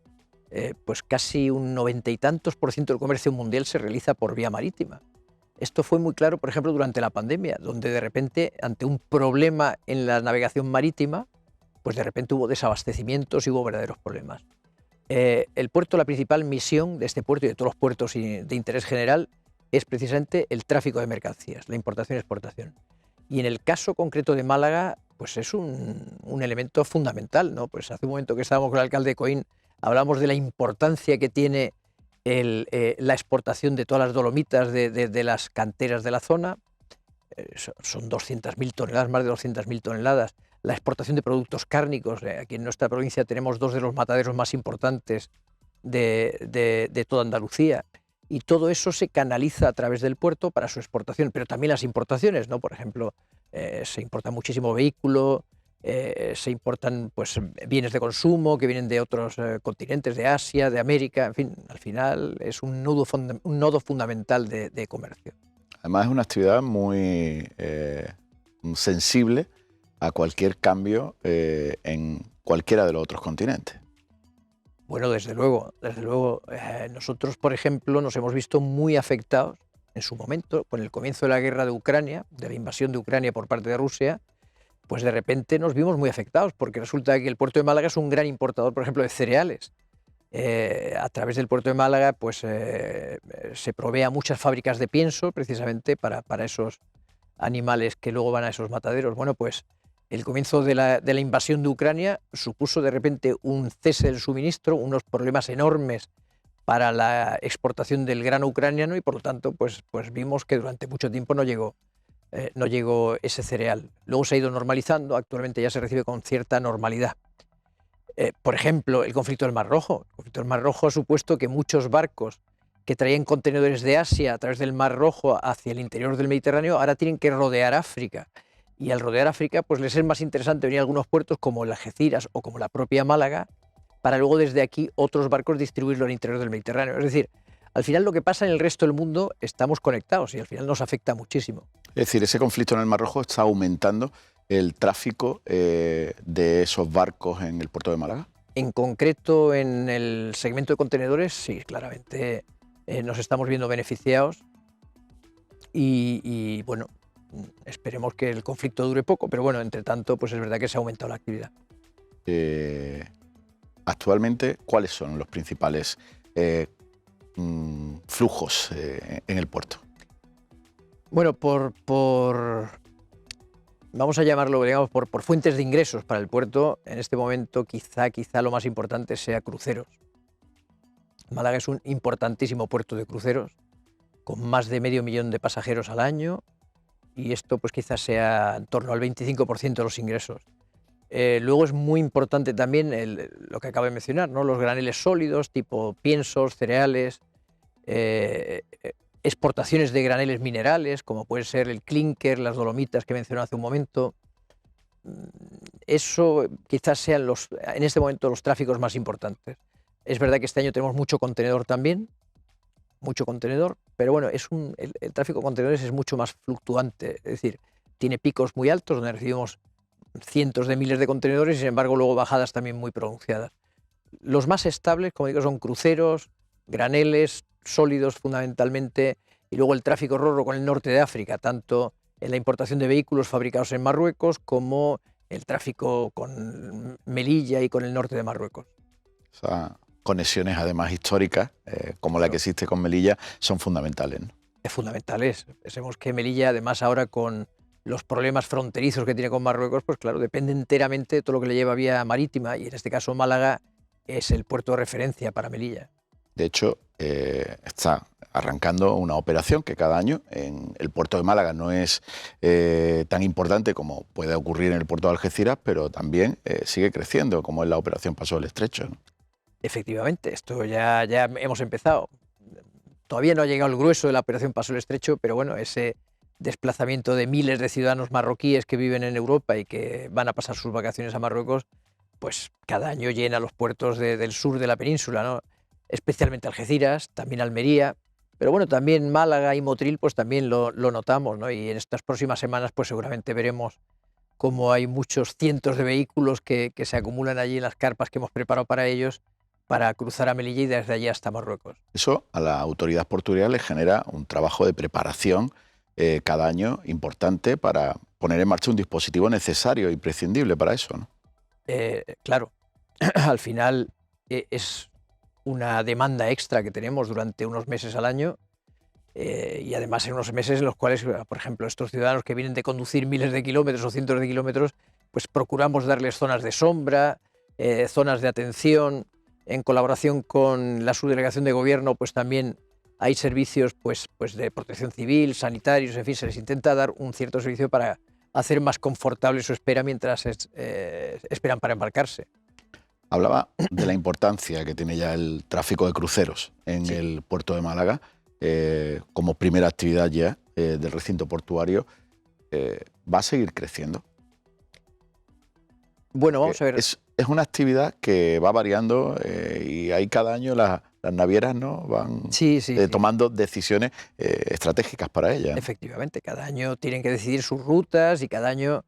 pues casi un 90 y tantos % del comercio mundial se realiza por vía marítima. Esto fue muy claro, por ejemplo, durante la pandemia, donde de repente, ante un problema en la navegación marítima, pues de repente hubo desabastecimientos y hubo verdaderos problemas. El puerto, la principal misión de este puerto y de todos los puertos de interés general es precisamente el tráfico de mercancías, la importación y exportación. Y en el caso concreto de Málaga, pues es un elemento fundamental, ¿no? Pues hace un momento que estábamos con el alcalde de Coín, hablamos de la importancia que tiene la exportación de todas las dolomitas de las canteras de la zona. Son 200.000 toneladas, más de 200.000 toneladas. La exportación de productos cárnicos. Aquí en nuestra provincia tenemos dos de los mataderos más importantes de toda Andalucía. Y todo eso se canaliza a través del puerto para su exportación, pero también las importaciones, ¿no? Por ejemplo, se importa muchísimo vehículo, se importan pues, bienes de consumo que vienen de otros continentes, de Asia, de América, en fin, al final es un nodo fundamental de comercio. Además es una actividad muy sensible a cualquier cambio en cualquiera de los otros continentes. Bueno, desde luego. Nosotros, por ejemplo, nos hemos visto muy afectados en su momento, con el comienzo de la guerra de Ucrania, de la invasión de Ucrania por parte de Rusia, pues de repente nos vimos muy afectados, porque resulta que el puerto de Málaga es un gran importador, por ejemplo, de cereales. A través del puerto de Málaga pues, se provee a muchas fábricas de pienso, precisamente para esos animales que luego van a esos mataderos. Bueno, pues el comienzo de la invasión de Ucrania supuso de repente un cese del suministro, unos problemas enormes para la exportación del grano ucraniano y por lo tanto pues vimos que durante mucho tiempo no llegó ese cereal. Luego se ha ido normalizando, actualmente ya se recibe con cierta normalidad. Por ejemplo, el conflicto del Mar Rojo. El conflicto del Mar Rojo ha supuesto que muchos barcos que traían contenedores de Asia a través del Mar Rojo hacia el interior del Mediterráneo ahora tienen que rodear África. Y al rodear África, pues les es más interesante venir a algunos puertos como el Algeciras o como la propia Málaga, para luego desde aquí otros barcos distribuirlo al interior del Mediterráneo. Es decir, al final lo que pasa en el resto del mundo estamos conectados y al final nos afecta muchísimo. Es decir, ese conflicto en el Mar Rojo está aumentando el tráfico de esos barcos en el puerto de Málaga. En concreto, en el segmento de contenedores, sí, claramente nos estamos viendo beneficiados y bueno, esperemos que el conflicto dure poco, pero bueno, entre tanto, pues es verdad que se ha aumentado la actividad. Actualmente, ¿cuáles son los principales flujos en el puerto? Bueno, vamos a llamarlo, digamos, por fuentes de ingresos para el puerto, en este momento quizá lo más importante sea cruceros. Málaga es un importantísimo puerto de cruceros, con más de 500.000 de pasajeros al año, y esto pues quizás sea en torno al 25% de los ingresos. Luego es muy importante también lo que acabo de mencionar, ¿no? Los graneles sólidos, tipo piensos, cereales, exportaciones de graneles minerales, como puede ser el clínker, las dolomitas que mencioné hace un momento. Eso quizás sean en este momento los tráficos más importantes. Es verdad que este año tenemos mucho contenedor también, pero bueno, el tráfico de contenedores es mucho más fluctuante, es decir, tiene picos muy altos donde recibimos cientos de miles de contenedores y sin embargo luego bajadas también muy pronunciadas. Los más estables, como digo, son cruceros, graneles sólidos fundamentalmente, y luego el tráfico roro con el norte de África, tanto en la importación de vehículos fabricados en Marruecos como el tráfico con Melilla y con el norte de Marruecos. O sea, conexiones además históricas, como la que existe con Melilla, son fundamentales, ¿no? Es fundamentales. Pensemos que Melilla, además ahora con los problemas fronterizos que tiene con Marruecos, pues claro, depende enteramente de todo lo que le lleva vía marítima, y en este caso Málaga es el puerto de referencia para Melilla. De hecho, está arrancando una operación que cada año en el puerto de Málaga no es tan importante como puede ocurrir en el puerto de Algeciras, pero también sigue creciendo, como es la operación Paso del Estrecho, ¿no? Efectivamente, esto ya hemos empezado. Todavía no ha llegado el grueso de la operación Paso del Estrecho, pero bueno, ese desplazamiento de miles de ciudadanos marroquíes que viven en Europa y que van a pasar sus vacaciones a Marruecos, pues cada año llena los puertos del sur de la península, ¿no? Especialmente Algeciras, también Almería, pero bueno, también Málaga y Motril pues también lo notamos, ¿no? Y en estas próximas semanas pues seguramente veremos cómo hay muchos cientos de vehículos que se acumulan allí en las carpas que hemos preparado para ellos, para cruzar a Melilla y desde allí hasta Marruecos. Eso a la autoridad portuaria le genera un trabajo de preparación cada año importante para poner en marcha un dispositivo necesario y prescindible para eso, ¿no? Claro, al final es una demanda extra que tenemos durante unos meses al año, y además en unos meses en los cuales, por ejemplo, estos ciudadanos que vienen de conducir miles de kilómetros o cientos de kilómetros, pues procuramos darles zonas de sombra, zonas de atención. En colaboración con la subdelegación de gobierno, pues también hay servicios pues de protección civil, sanitarios, en fin, se les intenta dar un cierto servicio para hacer más confortable su espera mientras esperan para embarcarse. Hablaba de la importancia que tiene ya el tráfico de cruceros en el puerto de Málaga, como primera actividad ya del recinto portuario. ¿Va a seguir creciendo? Bueno, vamos a ver. Es una actividad que va variando y ahí cada año las navieras, ¿no?, van tomando decisiones estratégicas para ellas. Efectivamente, cada año tienen que decidir sus rutas y cada año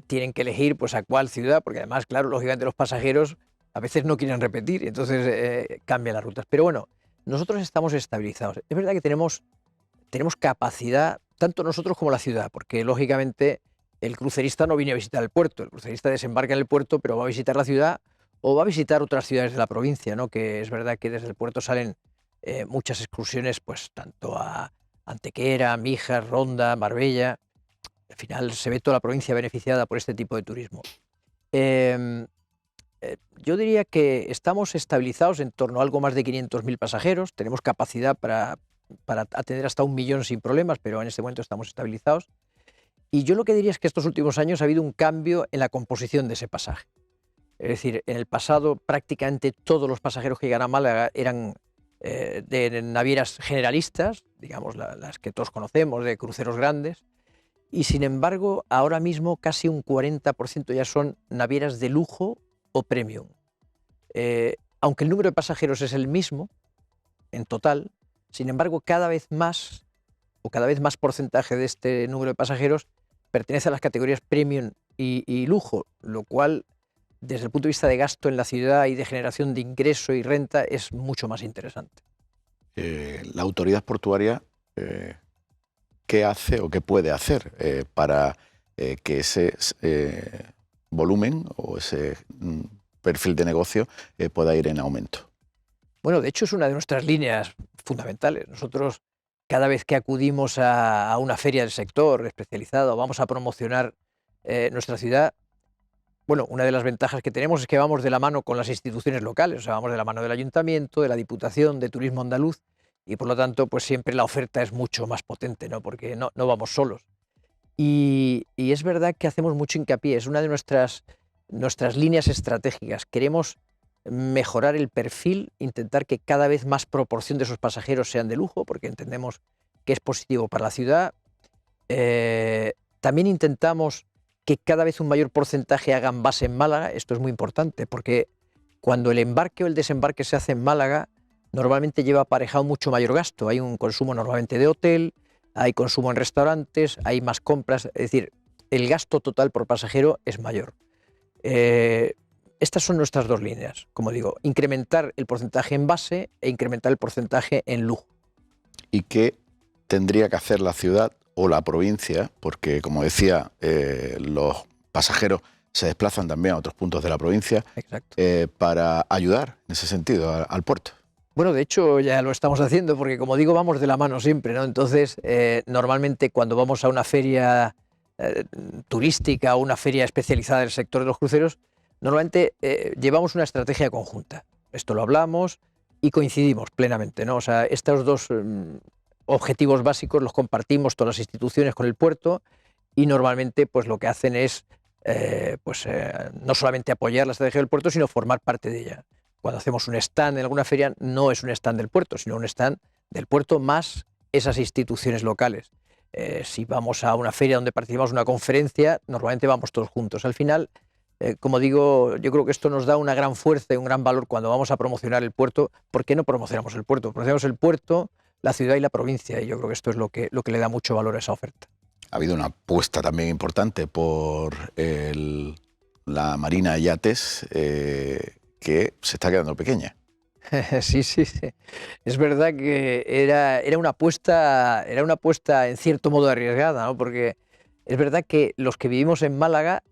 tienen que elegir pues a cuál ciudad, porque además, claro, lógicamente los pasajeros a veces no quieren repetir y entonces cambian las rutas. Pero bueno, nosotros estamos estabilizados. Es verdad que tenemos capacidad, tanto nosotros como la ciudad, porque lógicamente el crucerista no viene a visitar el puerto, el crucerista desembarca en el puerto, pero va a visitar la ciudad o va a visitar otras ciudades de la provincia, ¿no? Que es verdad que desde el puerto salen muchas excursiones, pues tanto a Antequera, Mijas, Ronda, Marbella, Al final se ve toda la provincia beneficiada por este tipo de turismo. Yo diría que estamos estabilizados en torno a algo más de 500.000 pasajeros, tenemos capacidad para atender hasta 1 millón sin problemas, pero en este momento estamos estabilizados. Y yo lo que diría es que estos últimos años ha habido un cambio en la composición de ese pasaje. Es decir, en el pasado prácticamente todos los pasajeros que llegan a Málaga eran de navieras generalistas, digamos las que todos conocemos, de cruceros grandes, y sin embargo ahora mismo casi un 40% ya son navieras de lujo o premium. Aunque el número de pasajeros es el mismo en total, sin embargo cada vez más porcentaje de este número de pasajeros pertenece a las categorías premium y lujo, lo cual desde el punto de vista de gasto en la ciudad y de generación de ingreso y renta es mucho más interesante. La autoridad portuaria, ¿qué hace o qué puede hacer para que ese volumen o ese perfil de negocio pueda ir en aumento? Bueno, de hecho es una de nuestras líneas fundamentales. Nosotros cada vez que acudimos a una feria del sector especializada o vamos a promocionar nuestra ciudad, bueno, una de las ventajas que tenemos es que vamos de la mano con las instituciones locales, o sea, vamos de la mano del Ayuntamiento, de la Diputación, de Turismo Andaluz, y por lo tanto, pues siempre la oferta es mucho más potente, ¿no? Porque no vamos solos. Y es verdad que hacemos mucho hincapié, es una de nuestras líneas estratégicas. Queremos mejorar el perfil, intentar que cada vez más proporción de esos pasajeros sean de lujo, porque entendemos que es positivo para la ciudad. También intentamos que cada vez un mayor porcentaje hagan base en Málaga. Esto es muy importante, porque cuando el embarque o el desembarque se hace en Málaga, normalmente lleva aparejado mucho mayor gasto. Hay un consumo normalmente de hotel, hay consumo en restaurantes, hay más compras, es decir, el gasto total por pasajero es mayor. Estas son nuestras dos líneas, como digo, incrementar el porcentaje en base e incrementar el porcentaje en lujo. ¿Y qué tendría que hacer la ciudad o la provincia? Porque, como decía, los pasajeros se desplazan también a otros puntos de la provincia. Exacto. Para ayudar en ese sentido al puerto. Bueno, de hecho ya lo estamos haciendo porque, como digo, vamos de la mano siempre, ¿no? Entonces, normalmente cuando vamos a una feria turística o una feria especializada del sector de los cruceros, normalmente llevamos una estrategia conjunta. Esto lo hablamos y coincidimos plenamente, ¿no? O sea, estos dos objetivos básicos los compartimos todas las instituciones con el puerto y normalmente pues lo que hacen es no solamente apoyar la estrategia del puerto, sino formar parte de ella. Cuando hacemos un stand en alguna feria, no es un stand del puerto, sino un stand del puerto más esas instituciones locales. Si vamos a una feria donde participamos en una conferencia, normalmente vamos todos juntos. Al final, como digo, yo creo que esto nos da una gran fuerza y un gran valor cuando vamos a promocionar el puerto. ¿Por qué no promocionamos el puerto? Promocionamos el puerto, la ciudad y la provincia, y yo creo que esto es lo que le da mucho valor a esa oferta. Ha habido una apuesta también importante por la marina de yates, que se está quedando pequeña. Sí. Es verdad que era una apuesta en cierto modo arriesgada, ¿no? Porque es verdad que los que vivimos en Málaga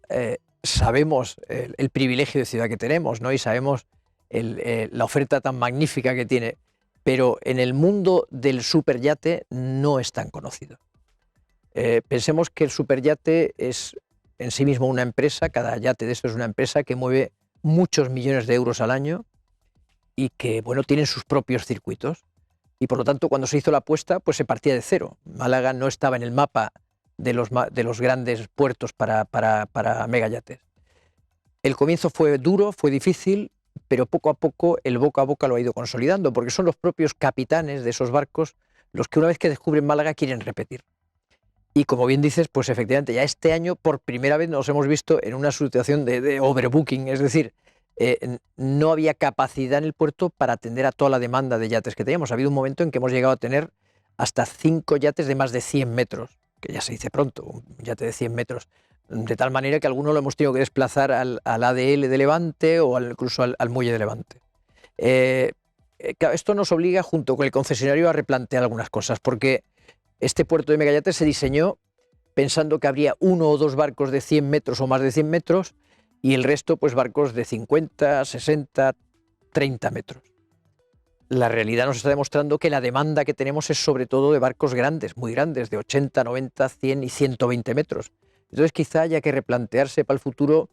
sabemos el privilegio de ciudad que tenemos, ¿no? Y sabemos la oferta tan magnífica que tiene, pero en el mundo del superyate no es tan conocido. Pensemos que el superyate es en sí mismo una empresa, cada yate de esto es una empresa que mueve muchos millones de euros al año y que, bueno, tienen sus propios circuitos. Y por lo tanto, cuando se hizo la apuesta, pues se partía de cero. Málaga no estaba en el mapa de los grandes puertos para megayates. El comienzo fue duro, fue difícil, pero poco a poco el boca a boca lo ha ido consolidando, porque son los propios capitanes de esos barcos los que una vez que descubren Málaga quieren repetir. Y como bien dices, pues efectivamente ya este año por primera vez nos hemos visto en una situación de overbooking, es decir, no había capacidad en el puerto para atender a toda la demanda de yates que teníamos. Ha habido un momento en que hemos llegado a tener hasta 5 yates de más de 100 metros, que ya se dice pronto, un yate de 100 metros, de tal manera que algunos lo hemos tenido que desplazar al ADL de Levante o incluso al muelle de Levante. Esto nos obliga, junto con el concesionario, a replantear algunas cosas, porque este puerto de megayates se diseñó pensando que habría 1 o 2 barcos de 100 metros o más de 100 metros y el resto pues barcos de 50, 60, 30 metros. la realidad nos está demostrando que la demanda que tenemos es sobre todo de barcos grandes, muy grandes, de 80, 90, 100 y 120 metros. Entonces quizá haya que replantearse para el futuro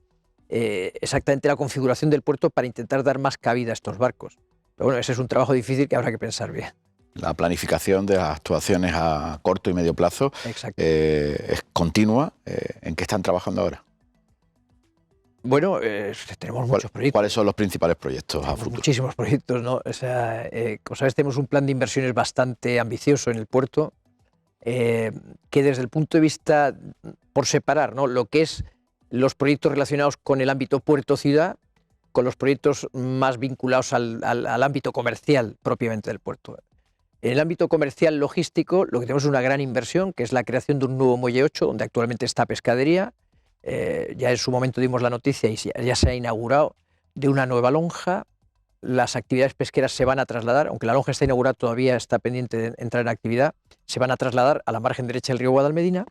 exactamente la configuración del puerto para intentar dar más cabida a estos barcos. Pero bueno, ese es un trabajo difícil que habrá que pensar bien. La planificación de las actuaciones a corto y medio plazo es continua. ¿En qué están trabajando ahora? Bueno, tenemos muchos proyectos. ¿Cuáles son los principales proyectos a futuro? Muchísimos proyectos, ¿no? O sea, como sabes, tenemos un plan de inversiones bastante ambicioso en el puerto, que desde el punto de vista, por separar, ¿no?, lo que es los proyectos relacionados con el ámbito puerto-ciudad, con los proyectos más vinculados al ámbito comercial propiamente del puerto. En el ámbito comercial logístico, lo que tenemos es una gran inversión, que es la creación de un nuevo muelle 8, donde actualmente está pescadería. Ya en su momento dimos la noticia y ya se ha inaugurado, de una nueva lonja. Las actividades pesqueras se van a trasladar, aunque la lonja está inaugurada, todavía está pendiente de entrar en actividad, se van a trasladar a la margen derecha del río Guadalmedina,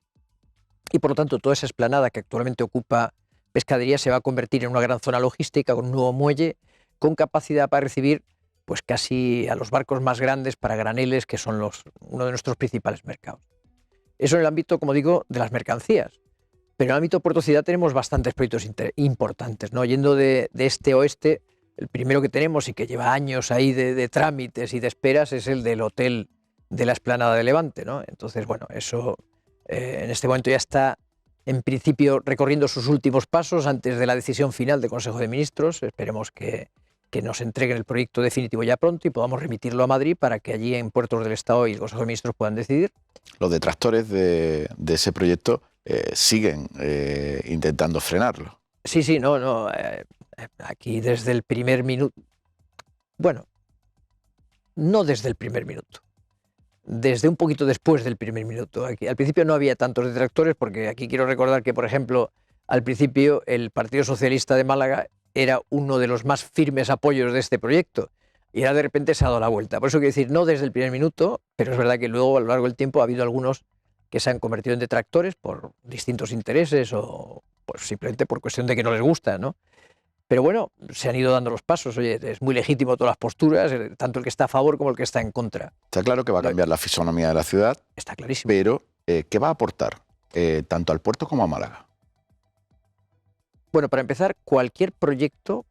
y por lo tanto toda esa explanada que actualmente ocupa pescadería se va a convertir en una gran zona logística con un nuevo muelle con capacidad para recibir pues casi a los barcos más grandes para graneles, que son uno de nuestros principales mercados. Eso en el ámbito, como digo, de las mercancías. Pero en el ámbito puerto-ciudad tenemos bastantes proyectos importantes, ¿no? Yendo de este a oeste, el primero que tenemos y que lleva años ahí de trámites y de esperas es el del hotel de la Explanada de Levante, ¿no? Entonces, bueno, eso en este momento ya está, en principio, recorriendo sus últimos pasos antes de la decisión final del Consejo de Ministros. Esperemos que nos entreguen el proyecto definitivo ya pronto y podamos remitirlo a Madrid para que allí en puertos del Estado y el Consejo de Ministros puedan decidir. Los detractores de ese proyecto siguen intentando frenarlo. Sí, no. Aquí desde el primer minuto, bueno, no desde el primer minuto, desde un poquito después del primer minuto. Aquí, al principio no había tantos detractores, porque aquí quiero recordar que, por ejemplo, al principio el Partido Socialista de Málaga era uno de los más firmes apoyos de este proyecto, y ahora de repente se ha dado la vuelta. Por eso quiero decir, no desde el primer minuto, pero es verdad que luego a lo largo del tiempo ha habido algunos que se han convertido en detractores por distintos intereses o pues simplemente por cuestión de que no les gusta, ¿no? Pero bueno, se han ido dando los pasos. Oye, es muy legítimo todas las posturas, tanto el que está a favor como el que está en contra. Está claro que va a cambiar la fisonomía de la ciudad. Está clarísimo. Pero, ¿qué va a aportar tanto al puerto como a Málaga? Bueno, para empezar, cualquier proyecto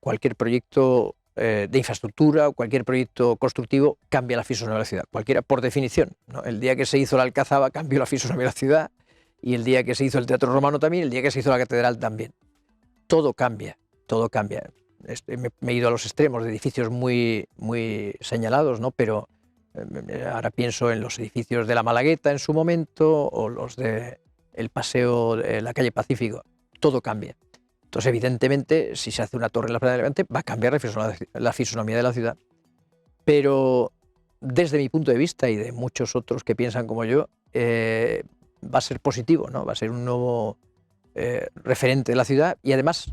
de infraestructura o cualquier proyecto constructivo cambia la fisonomía de la ciudad. Cualquiera, por definición, ¿no? El día que se hizo la Alcazaba cambió la fisonomía de la ciudad, y el día que se hizo el Teatro Romano también, el día que se hizo la Catedral también. Todo cambia, todo cambia. Me he ido a los extremos de edificios muy, muy señalados, ¿no? Pero ahora pienso en los edificios de la Malagueta en su momento o los del Paseo de la calle Pacífico. Todo cambia. Entonces, evidentemente, si se hace una torre en la Explanada de Levante, va a cambiar la fisonomía de la ciudad. Pero desde mi punto de vista y de muchos otros que piensan como yo, va a ser positivo, ¿no? Va a ser un nuevo referente de la ciudad, y además,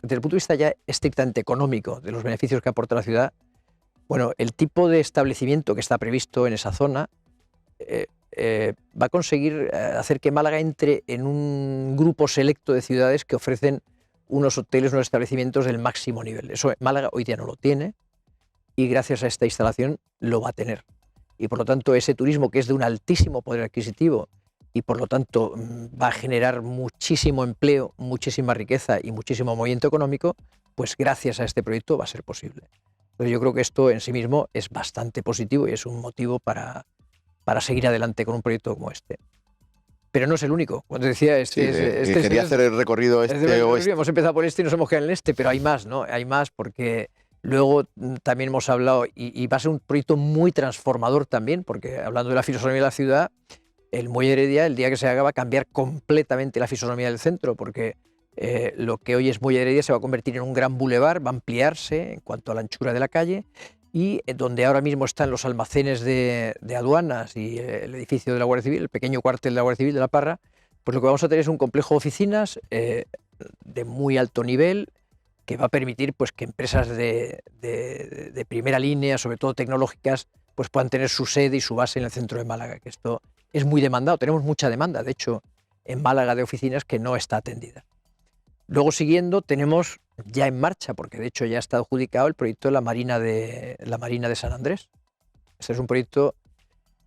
desde el punto de vista ya estrictamente económico, de los beneficios que aporta la ciudad, bueno, el tipo de establecimiento que está previsto en esa zona va a conseguir hacer que Málaga entre en un grupo selecto de ciudades que ofrecen unos hoteles, unos establecimientos del máximo nivel. Eso Málaga hoy día no lo tiene, y gracias a esta instalación lo va a tener. Y por lo tanto, ese turismo, que es de un altísimo poder adquisitivo y por lo tanto va a generar muchísimo empleo, muchísima riqueza y muchísimo movimiento económico, pues gracias a este proyecto va a ser posible. Entonces yo creo que esto en sí mismo es bastante positivo y es un motivo para seguir adelante con un proyecto como este. Pero no es el único. Cuando decía quería hacer el recorrido oeste. Hemos empezado por este y nos hemos quedado en el este, pero hay más, ¿no? Hay más, porque luego también hemos hablado, y va a ser un proyecto muy transformador también, porque hablando de la fisonomía de la ciudad, el Muelle Heredia, el día que se haga, va a cambiar completamente la fisonomía del centro, porque lo que hoy es Muelle Heredia se va a convertir en un gran bulevar, va a ampliarse en cuanto a la anchura de la calle, y donde ahora mismo están los almacenes de aduanas y el edificio de la Guardia Civil, el pequeño cuartel de la Guardia Civil de La Parra, pues lo que vamos a tener es un complejo de oficinas de muy alto nivel, que va a permitir pues, que empresas de primera línea, sobre todo tecnológicas, pues puedan tener su sede y su base en el centro de Málaga, que esto es muy demandado. Tenemos mucha demanda, de hecho, en Málaga, de oficinas que no está atendida. Luego, siguiendo, tenemos ya en marcha, porque de hecho ya está adjudicado el proyecto de la Marina de San Andrés. Este es un proyecto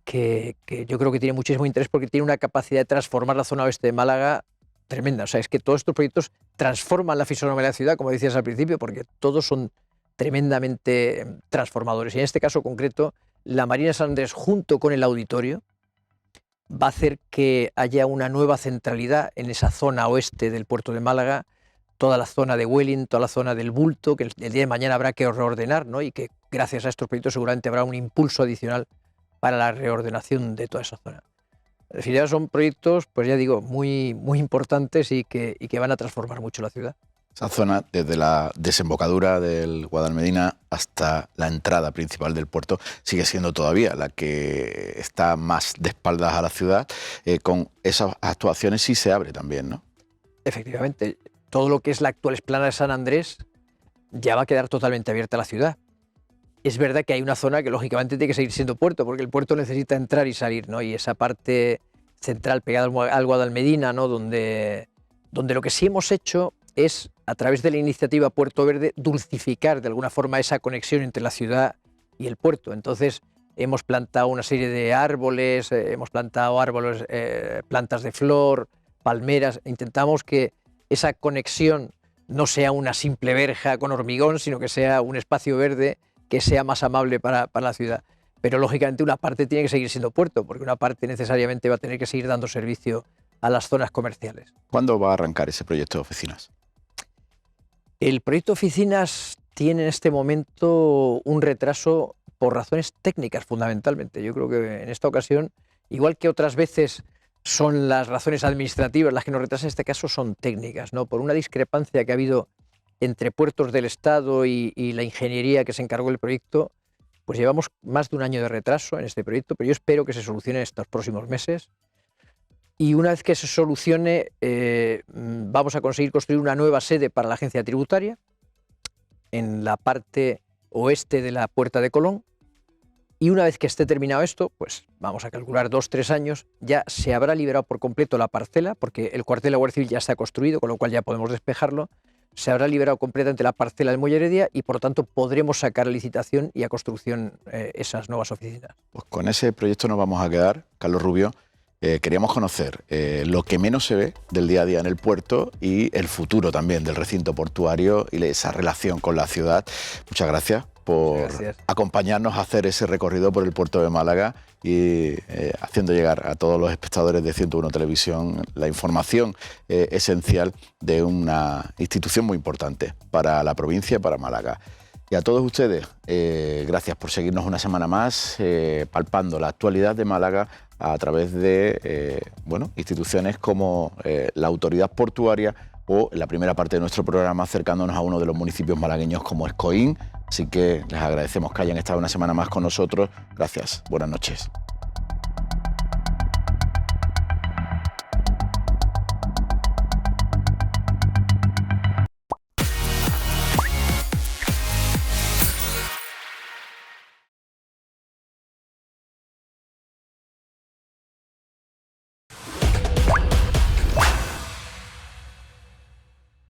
que yo creo que tiene muchísimo interés porque tiene una capacidad de transformar la zona oeste de Málaga tremenda. O sea, es que todos estos proyectos transforman la fisonomía de la ciudad, como decías al principio, porque todos son tremendamente transformadores. Y en este caso concreto, la Marina de San Andrés, junto con el auditorio, va a hacer que haya una nueva centralidad en esa zona oeste del puerto de Málaga, toda la zona de Welling, toda la zona del Bulto, que el día de mañana habrá que reordenar, ¿no? Y que gracias a estos proyectos seguramente habrá un impulso adicional para la reordenación de toda esa zona. En definitiva, son proyectos, pues ya digo, muy, muy importantes y que van a transformar mucho la ciudad. Esa zona, desde la desembocadura del Guadalmedina hasta la entrada principal del puerto, sigue siendo todavía la que está más de espaldas a la ciudad. Con esas actuaciones sí se abre también, ¿no? Efectivamente, todo lo que es la actual explanada de San Andrés ya va a quedar totalmente abierta a la ciudad. Es verdad que hay una zona que lógicamente tiene que seguir siendo puerto, porque el puerto necesita entrar y salir, ¿no? Y esa parte central pegada al Guadalmedina, ¿no? Donde lo que sí hemos hecho es, a través de la iniciativa Puerto Verde, dulcificar de alguna forma esa conexión entre la ciudad y el puerto. Entonces, hemos plantado una serie de árboles, plantas de flor, palmeras. Intentamos que esa conexión no sea una simple verja con hormigón, sino que sea un espacio verde que sea más amable para la ciudad. Pero lógicamente una parte tiene que seguir siendo puerto, porque una parte necesariamente va a tener que seguir dando servicio a las zonas comerciales. ¿Cuándo va a arrancar ese proyecto de oficinas? El proyecto de oficinas tiene en este momento un retraso por razones técnicas fundamentalmente. Yo creo que en esta ocasión, igual que otras veces son las razones administrativas las que nos retrasan, en este caso son técnicas, ¿no? Por una discrepancia que ha habido entre Puertos del Estado y la ingeniería que se encargó del proyecto, pues llevamos más de un año de retraso en este proyecto, pero yo espero que se solucione en estos próximos meses. Y una vez que se solucione, vamos a conseguir construir una nueva sede para la agencia tributaria en la parte oeste de la Puerta de Colón. Y una vez que esté terminado esto, pues vamos a calcular 2 o 3 años, ya se habrá liberado por completo la parcela, porque el cuartel de la Guardia Civil ya está construido, con lo cual ya podemos despejarlo. Se habrá liberado completamente la parcela del Muelle Heredia y, por lo tanto, podremos sacar a licitación y a construcción esas nuevas oficinas. Pues con ese proyecto nos vamos a quedar, Carlos Rubio. Queríamos conocer lo que menos se ve del día a día en el puerto y el futuro también del recinto portuario y esa relación con la ciudad. Muchas gracias por acompañarnos a hacer ese recorrido por el puerto de Málaga y haciendo llegar a todos los espectadores de 101 Televisión la información esencial de una institución muy importante para la provincia y para Málaga. Y a todos ustedes, gracias por seguirnos una semana más, palpando la actualidad de Málaga a través de instituciones como la Autoridad Portuaria o en la primera parte de nuestro programa acercándonos a uno de los municipios malagueños como es Coín. Así que les agradecemos que hayan estado una semana más con nosotros. Gracias. Buenas noches.